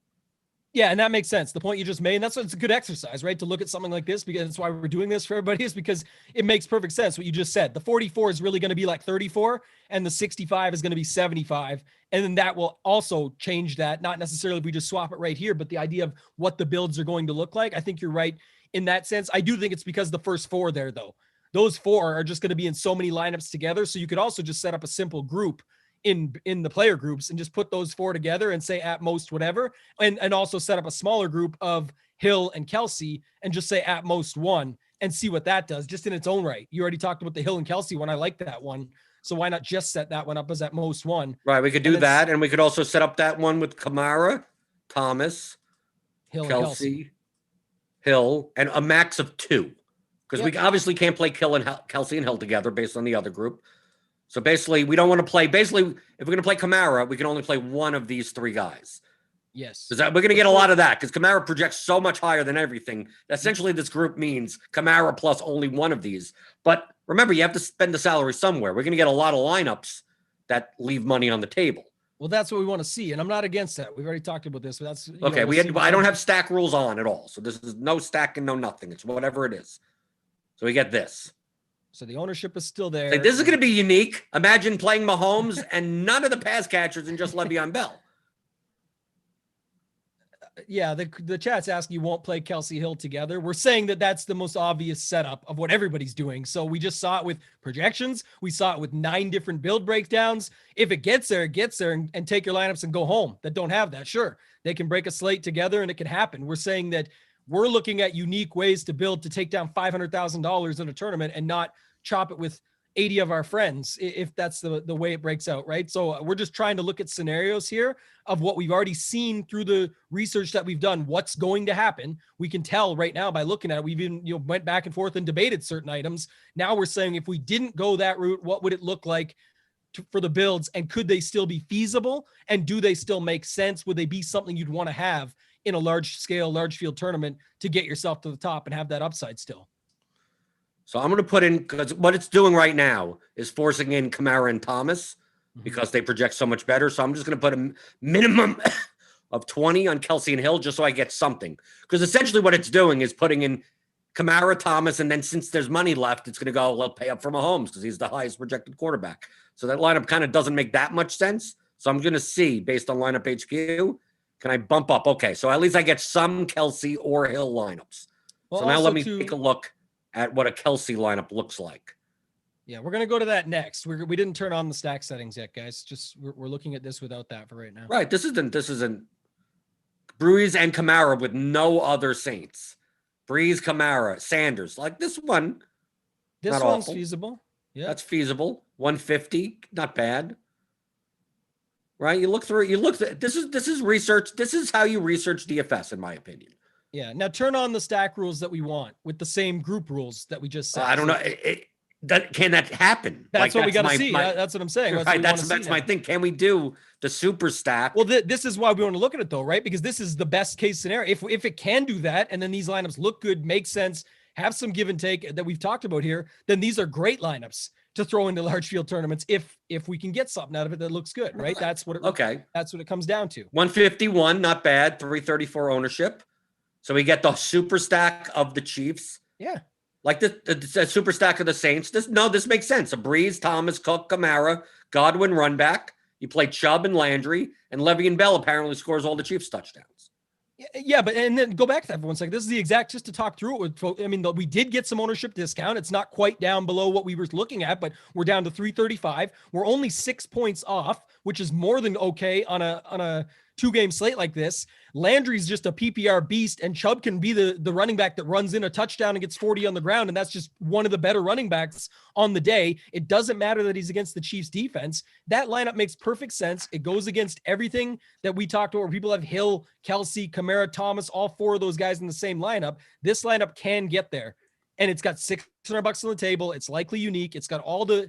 Yeah, and that makes sense. The point you just made, and that's what it's a good exercise, right? To look at something like this, because that's why we're doing this for everybody, is because it makes perfect sense what you just said. The 44 is really going to be like 34, and the 65 is going to be 75. And then that will also change that, not necessarily if we just swap it right here, but the idea of what the builds are going to look like. I think you're right in that sense. I do think it's because the first 4 there, though. Those 4 are just going to be in so many lineups together. So you could also just set up a simple group in the player groups and just put those 4 together and say at most whatever, and also set up a smaller group of Hill and Kelsey and just say at most 1 and see what that does just in its own right. You already talked about the Hill and Kelsey one. I like that one. So why not just set that one up as at most 1? Right. We could do that. And we could also set up that one with Kamara, Thomas, Hill, Kelsey, Hill, and a max of 2. Because we obviously can't play Kelsey and Hill together based on the other group. So basically, we don't want to play. Basically, if we're going to play Kamara, we can only play one of these 3 guys. Yes. Because we're going to get a lot of that because Kamara projects so much higher than everything. Essentially, this group means Kamara plus only one of these. But remember, you have to spend the salary somewhere. We're going to get a lot of lineups that leave money on the table. Well, that's what we want to see, and I'm not against that. We've already talked about this, but that's okay. I don't have stack rules on at all, so this is no stack and no nothing. It's whatever it is. So we get this. So the ownership is still there. Like, this is going to be unique. Imagine playing Mahomes and none of the pass catchers and just Le'Veon Bell. Yeah, the chat's asking you won't play Kelsey Hill together. We're saying that that's the most obvious setup of what everybody's doing. So we just saw it with projections. We saw it with 9 different build breakdowns. If it gets there, it gets there, and take your lineups and go home that don't have that. Sure, they can break a slate together and it can happen. We're saying that we're looking at unique ways to build to take down $500,000 in a tournament and not chop it with 80 of our friends, if that's the way it breaks out, right? So we're just trying to look at scenarios here of what we've already seen through the research that we've done, what's going to happen. We can tell right now by looking at it. We've even went back and forth and debated certain items. Now we're saying if we didn't go that route, what would it look like for the builds, and could they still be feasible, and do they still make sense? Would they be something you'd want to have in a large scale, large field tournament to get yourself to the top and have that upside still? So I'm going to put in, because what it's doing right now is forcing in Kamara and Thomas because they project so much better. So I'm just going to put a minimum of 20 on Kelsey and Hill just so I get something. Because essentially what it's doing is putting in Kamara, Thomas, and then since there's money left, it's going to go, well, pay up for Mahomes because he's the highest projected quarterback. So that lineup kind of doesn't make that much sense. So I'm going to see, based on lineup HQ, can I bump up? Okay, so at least I get some Kelsey or Hill lineups. Well, so now let me take a look at what a Kelsey lineup looks like. Yeah, we're going to go to that next. We didn't turn on the stack settings yet, guys. Just we're looking at this without that for right now. Right. This isn't Breeze and Kamara with no other Saints. Breeze, Kamara, Sanders. Like this one. This one's awful. Feasible. Yeah. That's feasible. 150. Not bad. Right. You look through it. This is research. This is how you research DFS, in my opinion. Yeah. Now turn on the stack rules that we want with the same group rules that we just said. I don't know. Can that happen? That's what we got to see. That's what I'm saying. Right. That's my thing. Can we do the super stack? Well, this is why we want to look at it though, right? Because this is the best case scenario. If it can do that, and then these lineups look good, make sense, have some give and take that we've talked about here, then these are great lineups to throw into large field tournaments if we can get something out of it that looks good, right? That's what it comes down to. 151, not bad. 334 ownership. So we get the super stack of the Chiefs. Yeah. Like the super stack of the Saints. This makes sense. A Breeze, Thomas, Cook, Kamara, Godwin, run back. You play Chubb and Landry, and Le'Veon Bell apparently scores all the Chiefs touchdowns. Yeah, but and then go back to that for 1 second. This is the exact, just to talk through it with folks. I mean, we did get some ownership discount. It's not quite down below what we were looking at, but we're down to 335. We're only 6 points off, which is more than okay on a 2-game slate like this. Landry's just a PPR beast, and Chubb can be the running back that runs in a touchdown and gets 40 on the ground, and that's just one of the better running backs on the day. It doesn't matter that he's against the Chiefs defense. That lineup makes perfect sense. It goes against everything that we talked about, where people have Hill, Kelsey, Kamara, Thomas, all 4 of those guys in the same lineup. This lineup can get there, and it's got $600 on the table. It's likely unique. It's got all the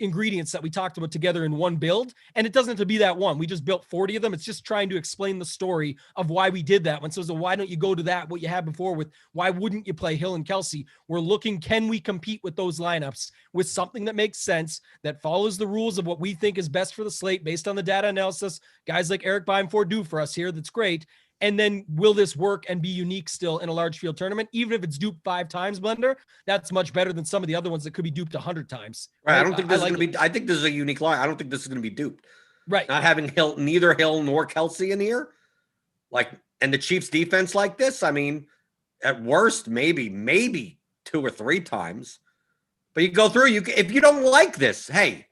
ingredients that we talked about together in one build, and it doesn't have to be that one. We just built 40 of them. It's just trying to explain the story of why we did that one. So why don't you go to that, what you had before, with why wouldn't you play Hill and Kelsey? We're looking, can we compete with those lineups with something that makes sense, that follows the rules of what we think is best for the slate based on the data analysis guys like Eric Bimefor do for us here. That's great. And then will this work and be unique still in a large field tournament? Even if it's duped 5 times, Blender, that's much better than some of the other ones that could be duped 100 times. Right. I don't think this is going to be, I think this is a unique line. I don't think this is going to be duped. Right. Not having neither Hill nor Kelsey in here. And the Chiefs defense like this, I mean, at worst, maybe 2 or 3 times. But you go through, if you don't like this, hey,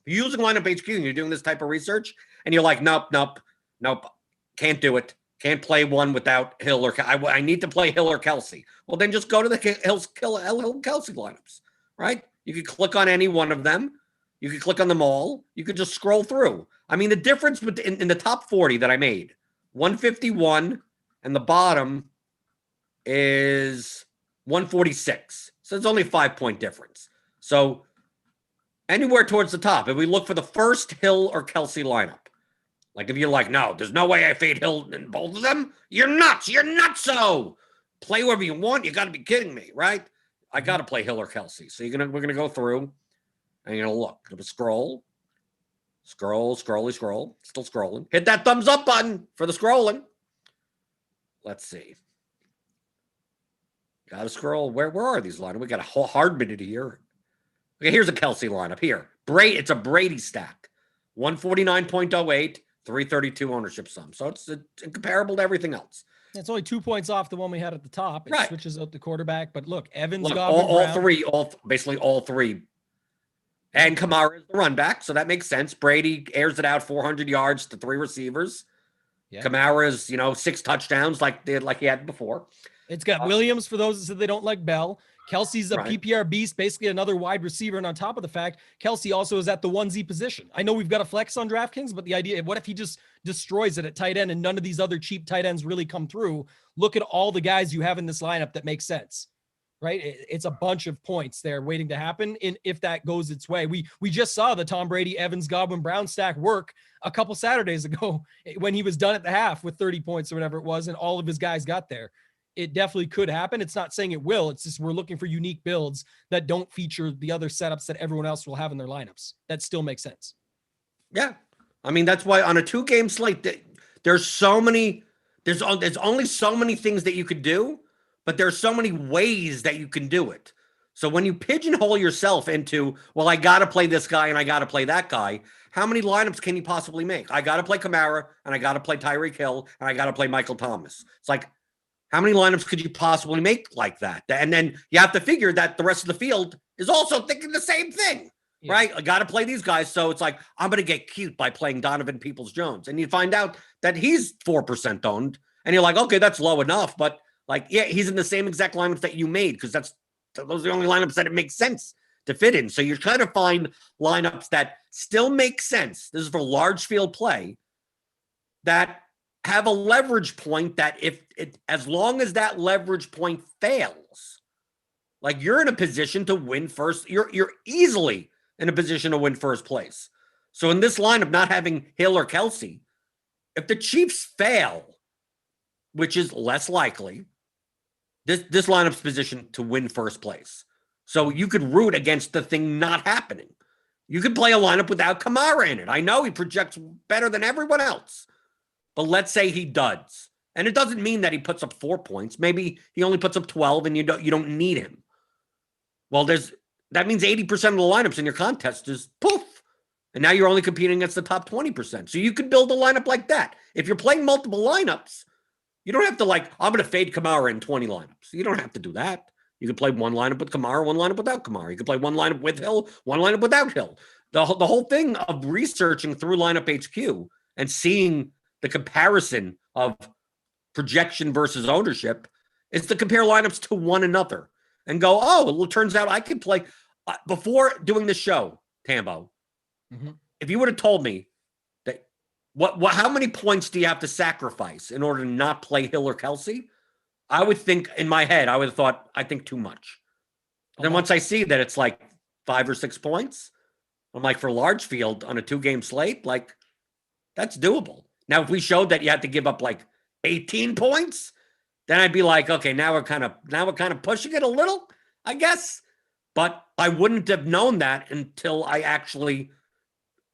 you're using lineup HQ and you're doing this type of research and you're like, nope, can't do it. Can't play one without Hill or I need to play Hill or Kelsey. Well, then just go to the Hill Kelsey lineups, right? You could click on any one of them. You could click on them all. You could just scroll through. I mean, the difference in the top 40 that I made, 151, and the bottom is 146. So it's only a 5-point difference. So anywhere towards the top, if we look for the first Hill or Kelsey lineup, like if you're like, no, there's no way I fade Hill in both of them. You're nuts. You're nutso. Play whoever you want. You got to be kidding me, right? I got to play Hill or Kelsey. So we're gonna go through, and you're gonna look. Gonna scroll. Scroll. Still scrolling. Hit that thumbs up button for the scrolling. Let's see. Gotta scroll. Where are these lineups? We got a whole hard minute here. Okay, here's a Kelce lineup. Here. It's a Brady stack. 149.08, 332 ownership sum. So it's comparable to everything else. It's only 2 points off the one we had at the top. It switches out the quarterback. But look, Evans, look, Godwin, basically all three. And Kamara is the run back, so that makes sense. Brady airs it out 400 yards to 3 receivers. Yeah. Kamara's, 6 touchdowns like he had before. It's got Williams for those that said they don't like Bell. Kelce's a PPR beast, basically another wide receiver. And on top of the fact, Kelce also is at the 1Z position. I know we've got a flex on DraftKings, but the idea, what if he just destroys it at tight end and none of these other cheap tight ends really come through? Look at all the guys you have in this lineup that make sense, right? It's a bunch of points there waiting to happen if that goes its way. We just saw the Tom Brady, Evans, Godwin, Brown stack work a couple Saturdays ago when he was done at the half with 30 points or whatever it was, and all of his guys got there. It definitely could happen. It's not saying it will. It's just we're looking for unique builds that don't feature the other setups that everyone else will have in their lineups. That still makes sense. Yeah. I mean, that's why on a 2-game slate, there's only so many things that you could do, but there's so many ways that you can do it. So when you pigeonhole yourself into, well, I got to play this guy and I got to play that guy, how many lineups can you possibly make? I got to play Kamara and I got to play Tyreek Hill and I got to play Michael Thomas. It's like, how many lineups could you possibly make like that? And then you have to figure that the rest of the field is also thinking the same thing, right? I got to play these guys. So it's like, I'm going to get cute by playing Donovan Peoples-Jones. And you find out that he's 4% owned. And you're like, okay, that's low enough. But he's in the same exact lineups that you made because those are the only lineups that it makes sense to fit in. So you're trying to find lineups that still make sense. This is for large field play that have a leverage point that as long as that leverage point fails, like you're in a position to win first, you're easily in a position to win first place. So in this lineup, not having Hill or Kelce, if the Chiefs fail, which is less likely, this lineup's positioned to win first place. So you could root against the thing not happening. You could play a lineup without Kamara in it. I know he projects better than everyone else. But let's say he does. And it doesn't mean that he puts up 4 points. Maybe he only puts up 12 and you don't need him. Well, that means 80% of the lineups in your contest is poof. And now you're only competing against the top 20%. So you could build a lineup like that. If you're playing multiple lineups, you don't have to I'm going to fade Kamara in 20 lineups. You don't have to do that. You could play one lineup with Kamara, one lineup without Kamara. You could play one lineup with Hill, one lineup without Hill. The whole thing of researching through Lineup HQ and seeing the comparison of projection versus ownership is to compare lineups to one another and go, it turns out I could play. Before doing this show, Tambo, if you would have told me that how many points do you have to sacrifice in order to not play Hill or Kelce, I would think in my head, I would have thought, I think too much. Then once I see that it's like 5 or 6 points, I'm like, for large field on a 2-game slate, that's doable. Now, if we showed that you had to give up 18 points, then I'd be like, okay, now we're kind of pushing it a little, I guess. But I wouldn't have known that until I actually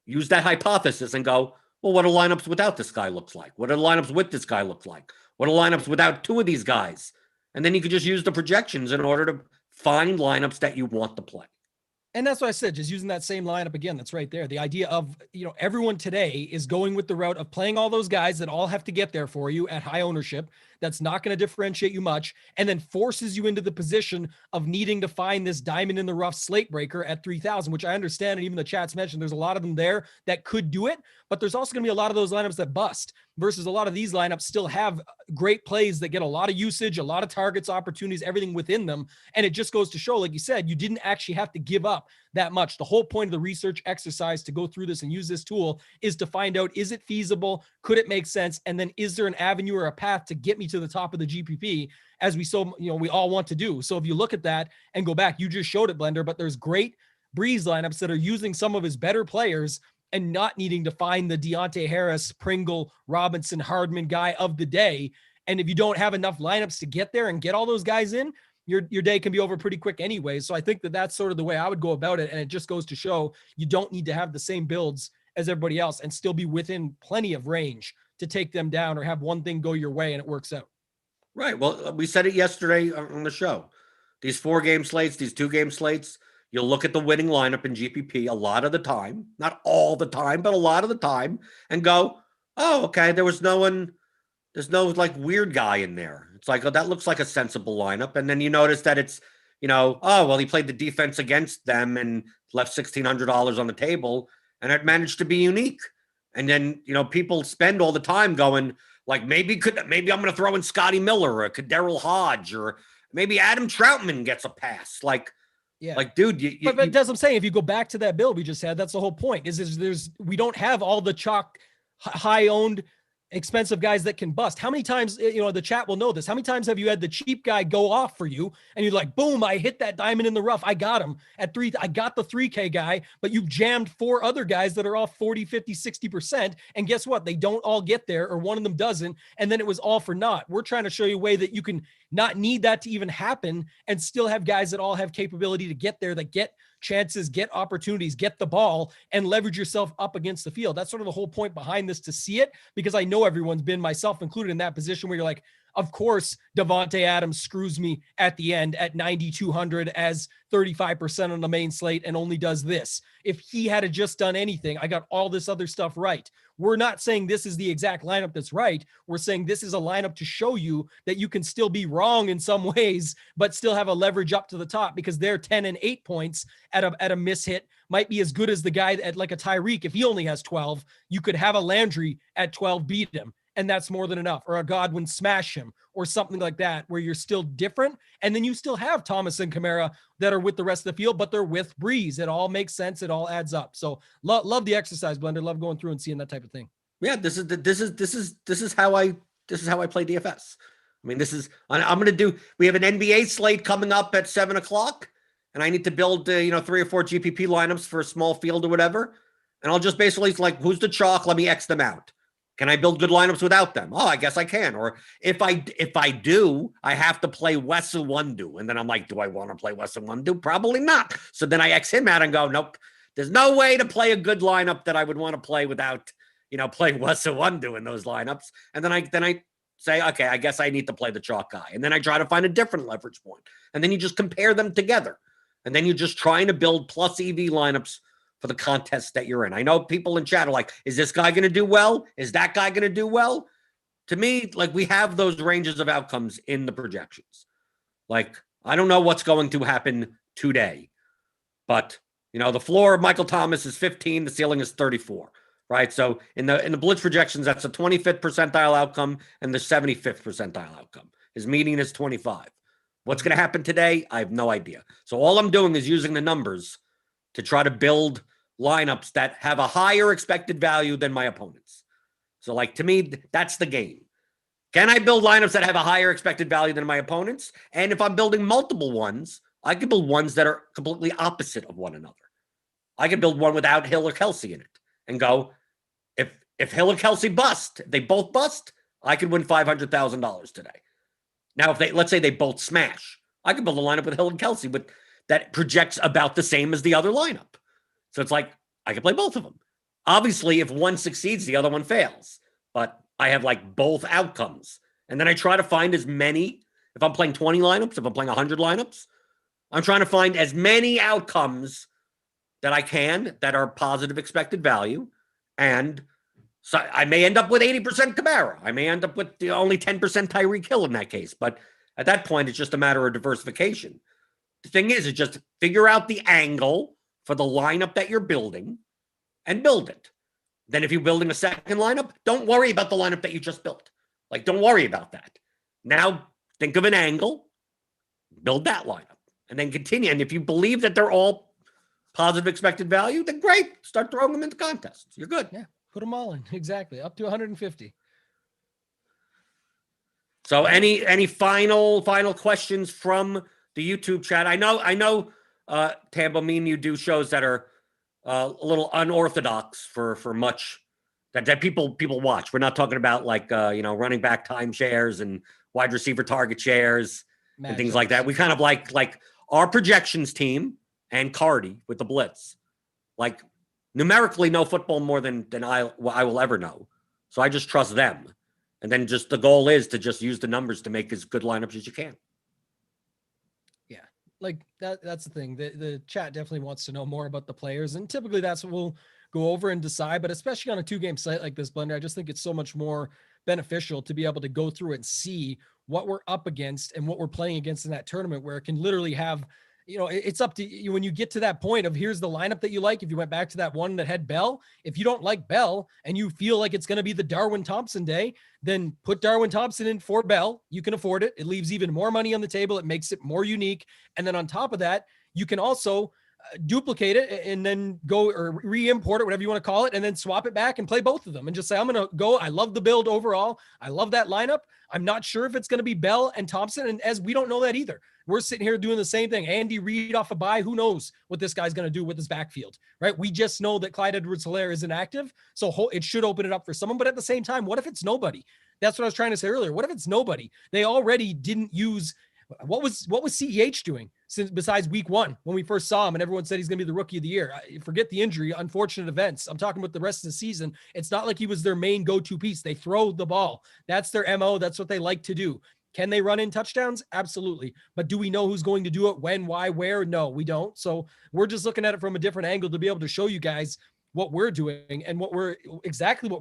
use that hypothesis and go, well, what do lineups without this guy looks like? What do lineups with this guy look like? What do lineups without 2 of these guys? And then you could just use the projections in order to find lineups that you want to play. And that's what I said, just using that same lineup again, that's right there. The idea of, everyone today is going with the route of playing all those guys that all have to get there for you at high ownership. That's not going to differentiate you much, and then forces you into the position of needing to find this diamond in the rough slate breaker at 3,000, which I understand. And even the chat's mentioned, there's a lot of them there that could do it, but there's also going to be a lot of those lineups that bust versus a lot of these lineups still have great plays that get a lot of usage, a lot of targets, opportunities, everything within them. And it just goes to show, like you said, you didn't actually have to give up that much. The whole point of the research exercise to go through this and use this tool is to find out, is it feasible? Could it make sense? And then is there an avenue or a path to get me to the top of the GPP, as we all want to do. So if you look at that and go back, you just showed it, Blender, but there's great Breeze lineups that are using some of his better players and not needing to find the Deontay Harris, Pringle, Robinson, Hardman guy of the day. And if you don't have enough lineups to get there and get all those guys in, your day can be over pretty quick anyway. So I think that's sort of the way I would go about it. And it just goes to show you don't need to have the same builds as everybody else and still be within plenty of range to take them down or have one thing go your way and it works out. Right. Well, we said it yesterday on the show. These 4-game slates, these 2-game slates, you'll look at the winning lineup in GPP a lot of the time, not all the time, but a lot of the time, and go, oh, okay, there's no like weird guy in there. It's like, oh, that looks like a sensible lineup. And then you notice that it's, oh, well, he played the defense against them and left $1,600 on the table, and it managed to be unique. And then, people spend all the time going, like, maybe I'm going to throw in Scotty Miller or Daryl Hodge, or maybe Adam Troutman gets a pass. Like, dude, but as I'm saying, if you go back to that build we just had, that's the whole point. We don't have all the chalk, high owned, expensive guys that can bust. How many times, the chat will know this. How many times have you had the cheap guy go off for you and you're like, boom, I hit that diamond in the rough. I got him at 3. I got the 3K guy, but you've jammed 4 other guys that are off 40, 50, 60%. And guess what? They don't all get there, or one of them doesn't. And then it was all for naught. We're trying to show you a way that you can not need that to even happen and still have guys that all have capability to get there, that get chances, get opportunities, get the ball, and leverage yourself up against the field. That's sort of the whole point behind this, to see it, because I know everyone's been, myself included, in that position where you're like, of course, Davante Adams screws me at the end at 9,200 as 35% on the main slate and only does this. If he had just done anything, I got all this other stuff right. We're not saying this is the exact lineup that's right. We're saying this is a lineup to show you that you can still be wrong in some ways, but still have a leverage up to the top, because their 10 and 8 points at a miss hit might be as good as the guy at like a Tyreek. If he only has 12, you could have a Landry at 12 beat him, and that's more than enough, or a Godwin smash him, or something like that, where you're still different. And then you still have Thomas and Kamara that are with the rest of the field, but they're with Breeze. It all makes sense. It all adds up. So love the exercise, Blender. Love going through and seeing that type of thing. Yeah, this is how I play DFS. I mean, I'm going to do, we have an NBA slate coming up at 7:00, and I need to build, 3 or 4 GPP lineups for a small field or whatever. And I'll just basically, like, who's the chalk? Let me X them out. Can I build good lineups without them? Oh, I guess I can. Or if I do, I have to play Wes Iwundu. And then I'm like, do I want to play Wes Iwundu? Probably not. So then I X him out and go, nope, there's no way to play a good lineup that I would want to play without, playing Wes Iwundu in those lineups. And then I say, okay, I guess I need to play the chalk guy. And then I try to find a different leverage point. And then you just compare them together. And then you're just trying to build plus EV lineups for the contest that you're in. I know people in chat are like, is this guy going to do well? Is that guy going to do well? To me, like, we have those ranges of outcomes in the projections. Like, I don't know what's going to happen today, but, the floor of Michael Thomas is 15, the ceiling is 34, right? So in the blitz projections, that's the 25th percentile outcome and the 75th percentile outcome. His median is 25. What's going to happen today? I have no idea. So all I'm doing is using the numbers to try to build lineups that have a higher expected value than my opponents. So, like, to me, that's the game. Can I build lineups that have a higher expected value than my opponents? And if I'm building multiple ones, I can build ones that are completely opposite of one another. I can build one without Hill or Kelsey in it and go, if Hill or Kelsey bust, if they both bust, I could win $500,000 today. Now, let's say they both smash, I could build a lineup with Hill and Kelsey that projects about the same as the other lineup. So it's like, I can play both of them. Obviously, if one succeeds, the other one fails. But I have, like, both outcomes. And then I try to find as many, if I'm playing 20 lineups, if I'm playing 100 lineups, I'm trying to find as many outcomes that I can that are positive expected value. And so I may end up with 80% Kamara. I may end up with only 10% Tyreek Hill in that case. But at that point, it's just a matter of diversification. The thing is just figure out the angle for the lineup that you're building and build it. Then if you're building a second lineup, don't worry about the lineup that you just built. Like, don't worry about that. Now think of an angle, build that lineup, and then continue. And if you believe that they're all positive expected value, then great. Start throwing them into contests. You're good. Yeah, put them all in. Exactly. Up to 150. So any final questions from the YouTube chat? I know, Tambo, me and you do shows that are a little unorthodox for much that people watch. We're not talking about, like, running back timeshares and wide receiver target shares and things like that. We kind of like our projections team and Cardi with the blitz. Like, numerically know football more than I will ever know. So I just trust them. And then just the goal is to just use the numbers to make as good lineups as you can. Yeah, like that's the thing. The chat definitely wants to know more about the players. And typically that's what we'll go over and decide. But especially on a 2-game site like this, Blender, I just think it's so much more beneficial to be able to go through and see what we're up against and what we're playing against in that tournament, where it can literally have, it's up to you when you get to that point of here's the lineup that you like. If you went back to that one that had Bell, if you don't like Bell and you feel like it's going to be the Darwin Thompson day, then put Darwin Thompson in for Bell. You can afford it. It leaves even more money on the table. It makes it more unique. And then on top of that, you can also duplicate it and then go or re-import it, whatever you want to call it, and then swap it back and play both of them and just say, I'm going to go. I love the build overall. I love that lineup. I'm not sure if it's going to be Bell and Thompson. And as we don't know that either, we're sitting here doing the same thing. Andy Reid off a bye. Who knows what this guy's going to do with his backfield, right? We just know that Clyde Edwards-Helaire is inactive. So it should open it up for someone. But at the same time, what if it's nobody? That's what I was trying to say earlier. What if it's nobody? They already didn't use what was CEH doing since besides week 1 when we first saw him and everyone said he's going to be the rookie of the year. Forget the injury, unfortunate events. I'm talking about the rest of the season. It's not like he was their main go-to piece. They throw the ball. That's their MO. That's what they like to do. Can they run in touchdowns? Absolutely. But do we know who's going to do it? When, why, where? No, we don't. So we're just looking at it from a different angle to be able to show you guys what we're doing and what we're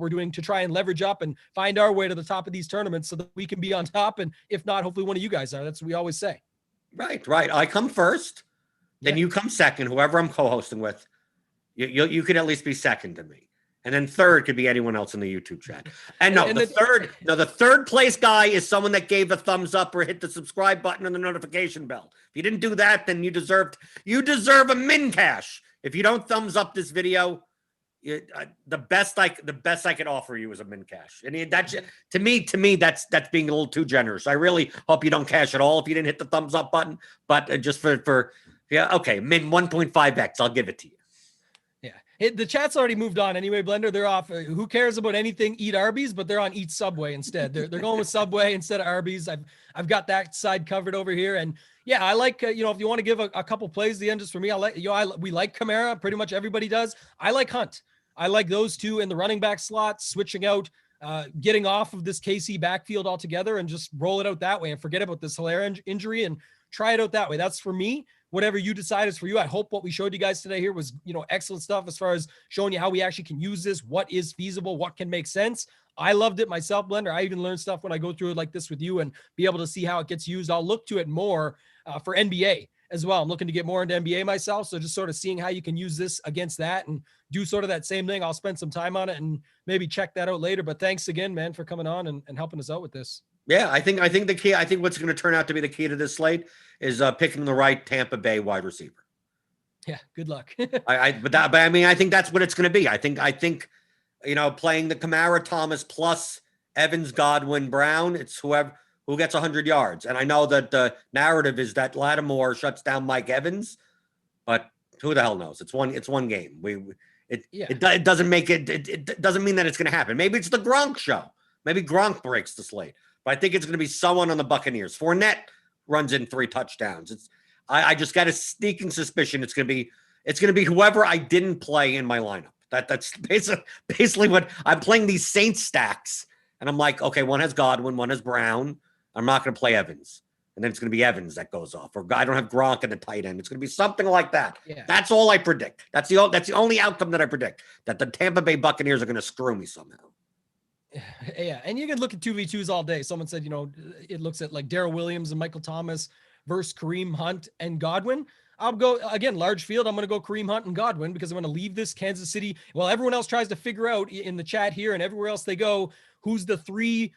doing to try and leverage up and find our way to the top of these tournaments so that we can be on top. And if not, hopefully one of you guys are. That's what we always say. Right. I come first, then you come second, whoever I'm co-hosting with. You could at least be second to me. And then third could be anyone else in the YouTube chat. And the third place guy is someone that gave a thumbs up or hit the subscribe button and the notification bell. If you didn't do that, then you deserve a min cash. If you don't thumbs up this video, the best I could offer you is a min cash. And that to me that's being a little too generous. I really hope you don't cash at all if you didn't hit the thumbs up button. But just min 1.5x, I'll give it to you. The chat's already moved on anyway, Blender. They're off. Who cares about anything? Eat Arby's, but they're on Eat Subway instead. They're going with Subway instead of Arby's. I've got that side covered over here. And yeah, I like, if you want to give a couple plays at the end just for me, we like Kamara. Pretty much everybody does. I like Hunt. I like those two in the running back slot, switching out, getting off of this KC backfield altogether and just roll it out that way and forget about this Helaire injury and try it out that way. That's for me. Whatever you decide is for you. I hope what we showed you guys today here was, excellent stuff as far as showing you how we actually can use this, what is feasible, what can make sense. I loved it myself, Blender. I even learned stuff when I go through it like this with you and be able to see how it gets used. I'll look to it more for NBA as well. I'm looking to get more into NBA myself. So just sort of seeing how you can use this against that and do sort of that same thing. I'll spend some time on it and maybe check that out later. But thanks again, man, for coming on and helping us out with this. Yeah, I think the key. I think what's going to turn out to be the key to this slate is picking the right Tampa Bay wide receiver. Yeah, good luck. But I mean, I think that's what it's going to be. I think playing the Kamara, Thomas plus Evans, Godwin, Brown. It's who gets 100 yards. And I know that the narrative is that Lattimore shuts down Mike Evans, but who the hell knows? It's one game. It doesn't make it. It doesn't mean that it's going to happen. Maybe it's the Gronk show. Maybe Gronk breaks the slate. But I think it's going to be someone on the Buccaneers. Fournette runs in 3 touchdowns. I just got a sneaking suspicion it's going to be whoever I didn't play in my lineup. That's basically what I'm playing, these Saints stacks, and I'm like, okay, one has Godwin, one has Brown. I'm not going to play Evans, and then it's going to be Evans that goes off, or I don't have Gronk in the tight end. It's going to be something like that. Yeah. That's all I predict. That's the only outcome that I predict, that the Tampa Bay Buccaneers are going to screw me somehow. Yeah, and you can look at 2v2s all day. Someone said, it looks at like Darrell Williams and Michael Thomas versus Kareem Hunt and Godwin. I'll go, again, large field. I'm going to go Kareem Hunt and Godwin because I'm going to leave this Kansas City. While everyone else tries to figure out in the chat here and everywhere else they go, who's the three,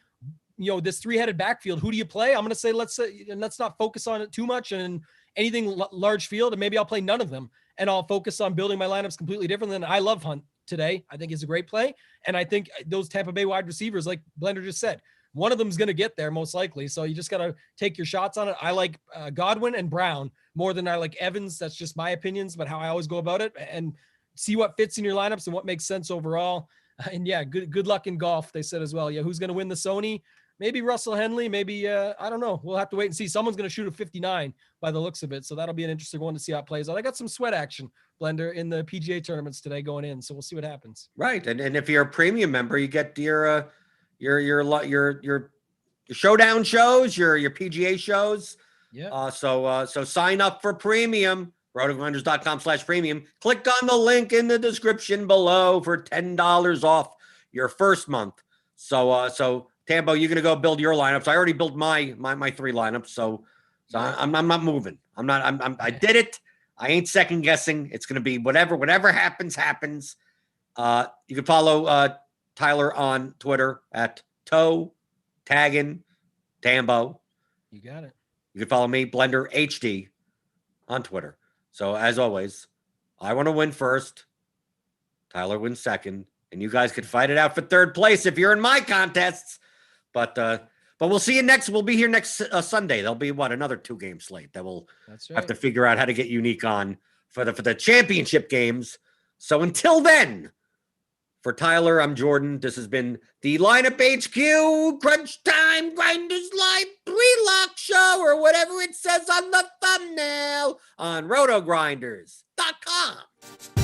this 3-headed backfield. Who do you play? I'm going to say, let's not focus on it too much and anything large field. And maybe I'll play none of them and I'll focus on building my lineups completely different. Than I love Hunt today. I think he's a great play. And I think those Tampa Bay wide receivers, like Blender just said, one of them is going to get there most likely. So you just got to take your shots on it. I like Godwin and Brown more than I like Evans. That's just my opinions, but how I always go about it, and see what fits in your lineups and what makes sense overall. And yeah, good luck in golf. They said as well. Yeah. Who's going to win the Sony? maybe Russell Henley, maybe, I don't know. We'll have to wait and see. Someone's going to shoot a 59 by the looks of it. So that'll be an interesting one to see how it plays out. I got some sweat action, Blender, in the PGA tournaments today going in. So we'll see what happens. Right. And if you're a premium member, you get your showdown shows, your PGA shows. Yeah. So sign up for premium, rotogrinders.com/premium. Click on the link in the description below for $10 off your first month. So Tambo, you're going to go build your lineups. I already built my 3 lineups. So I'm not moving. I did it. I ain't second guessing. It's going to be whatever happens. You can follow Tyler on Twitter at tagging Tambo. You got it. You can follow me, Blender HD, on Twitter. So as always, I want to win first. Tyler wins second, and you guys could fight it out for third place if you're in my contests. But we'll see you next. We'll be here next Sunday. There'll be another 2-game slate that we'll have to figure out how to get unique on for the championship games. So until then, for Tyler, I'm Jordan. This has been the Lineup HQ Crunch Time Grinderslive 3-Lock Show, or whatever it says on the thumbnail on Rotogrinders.com.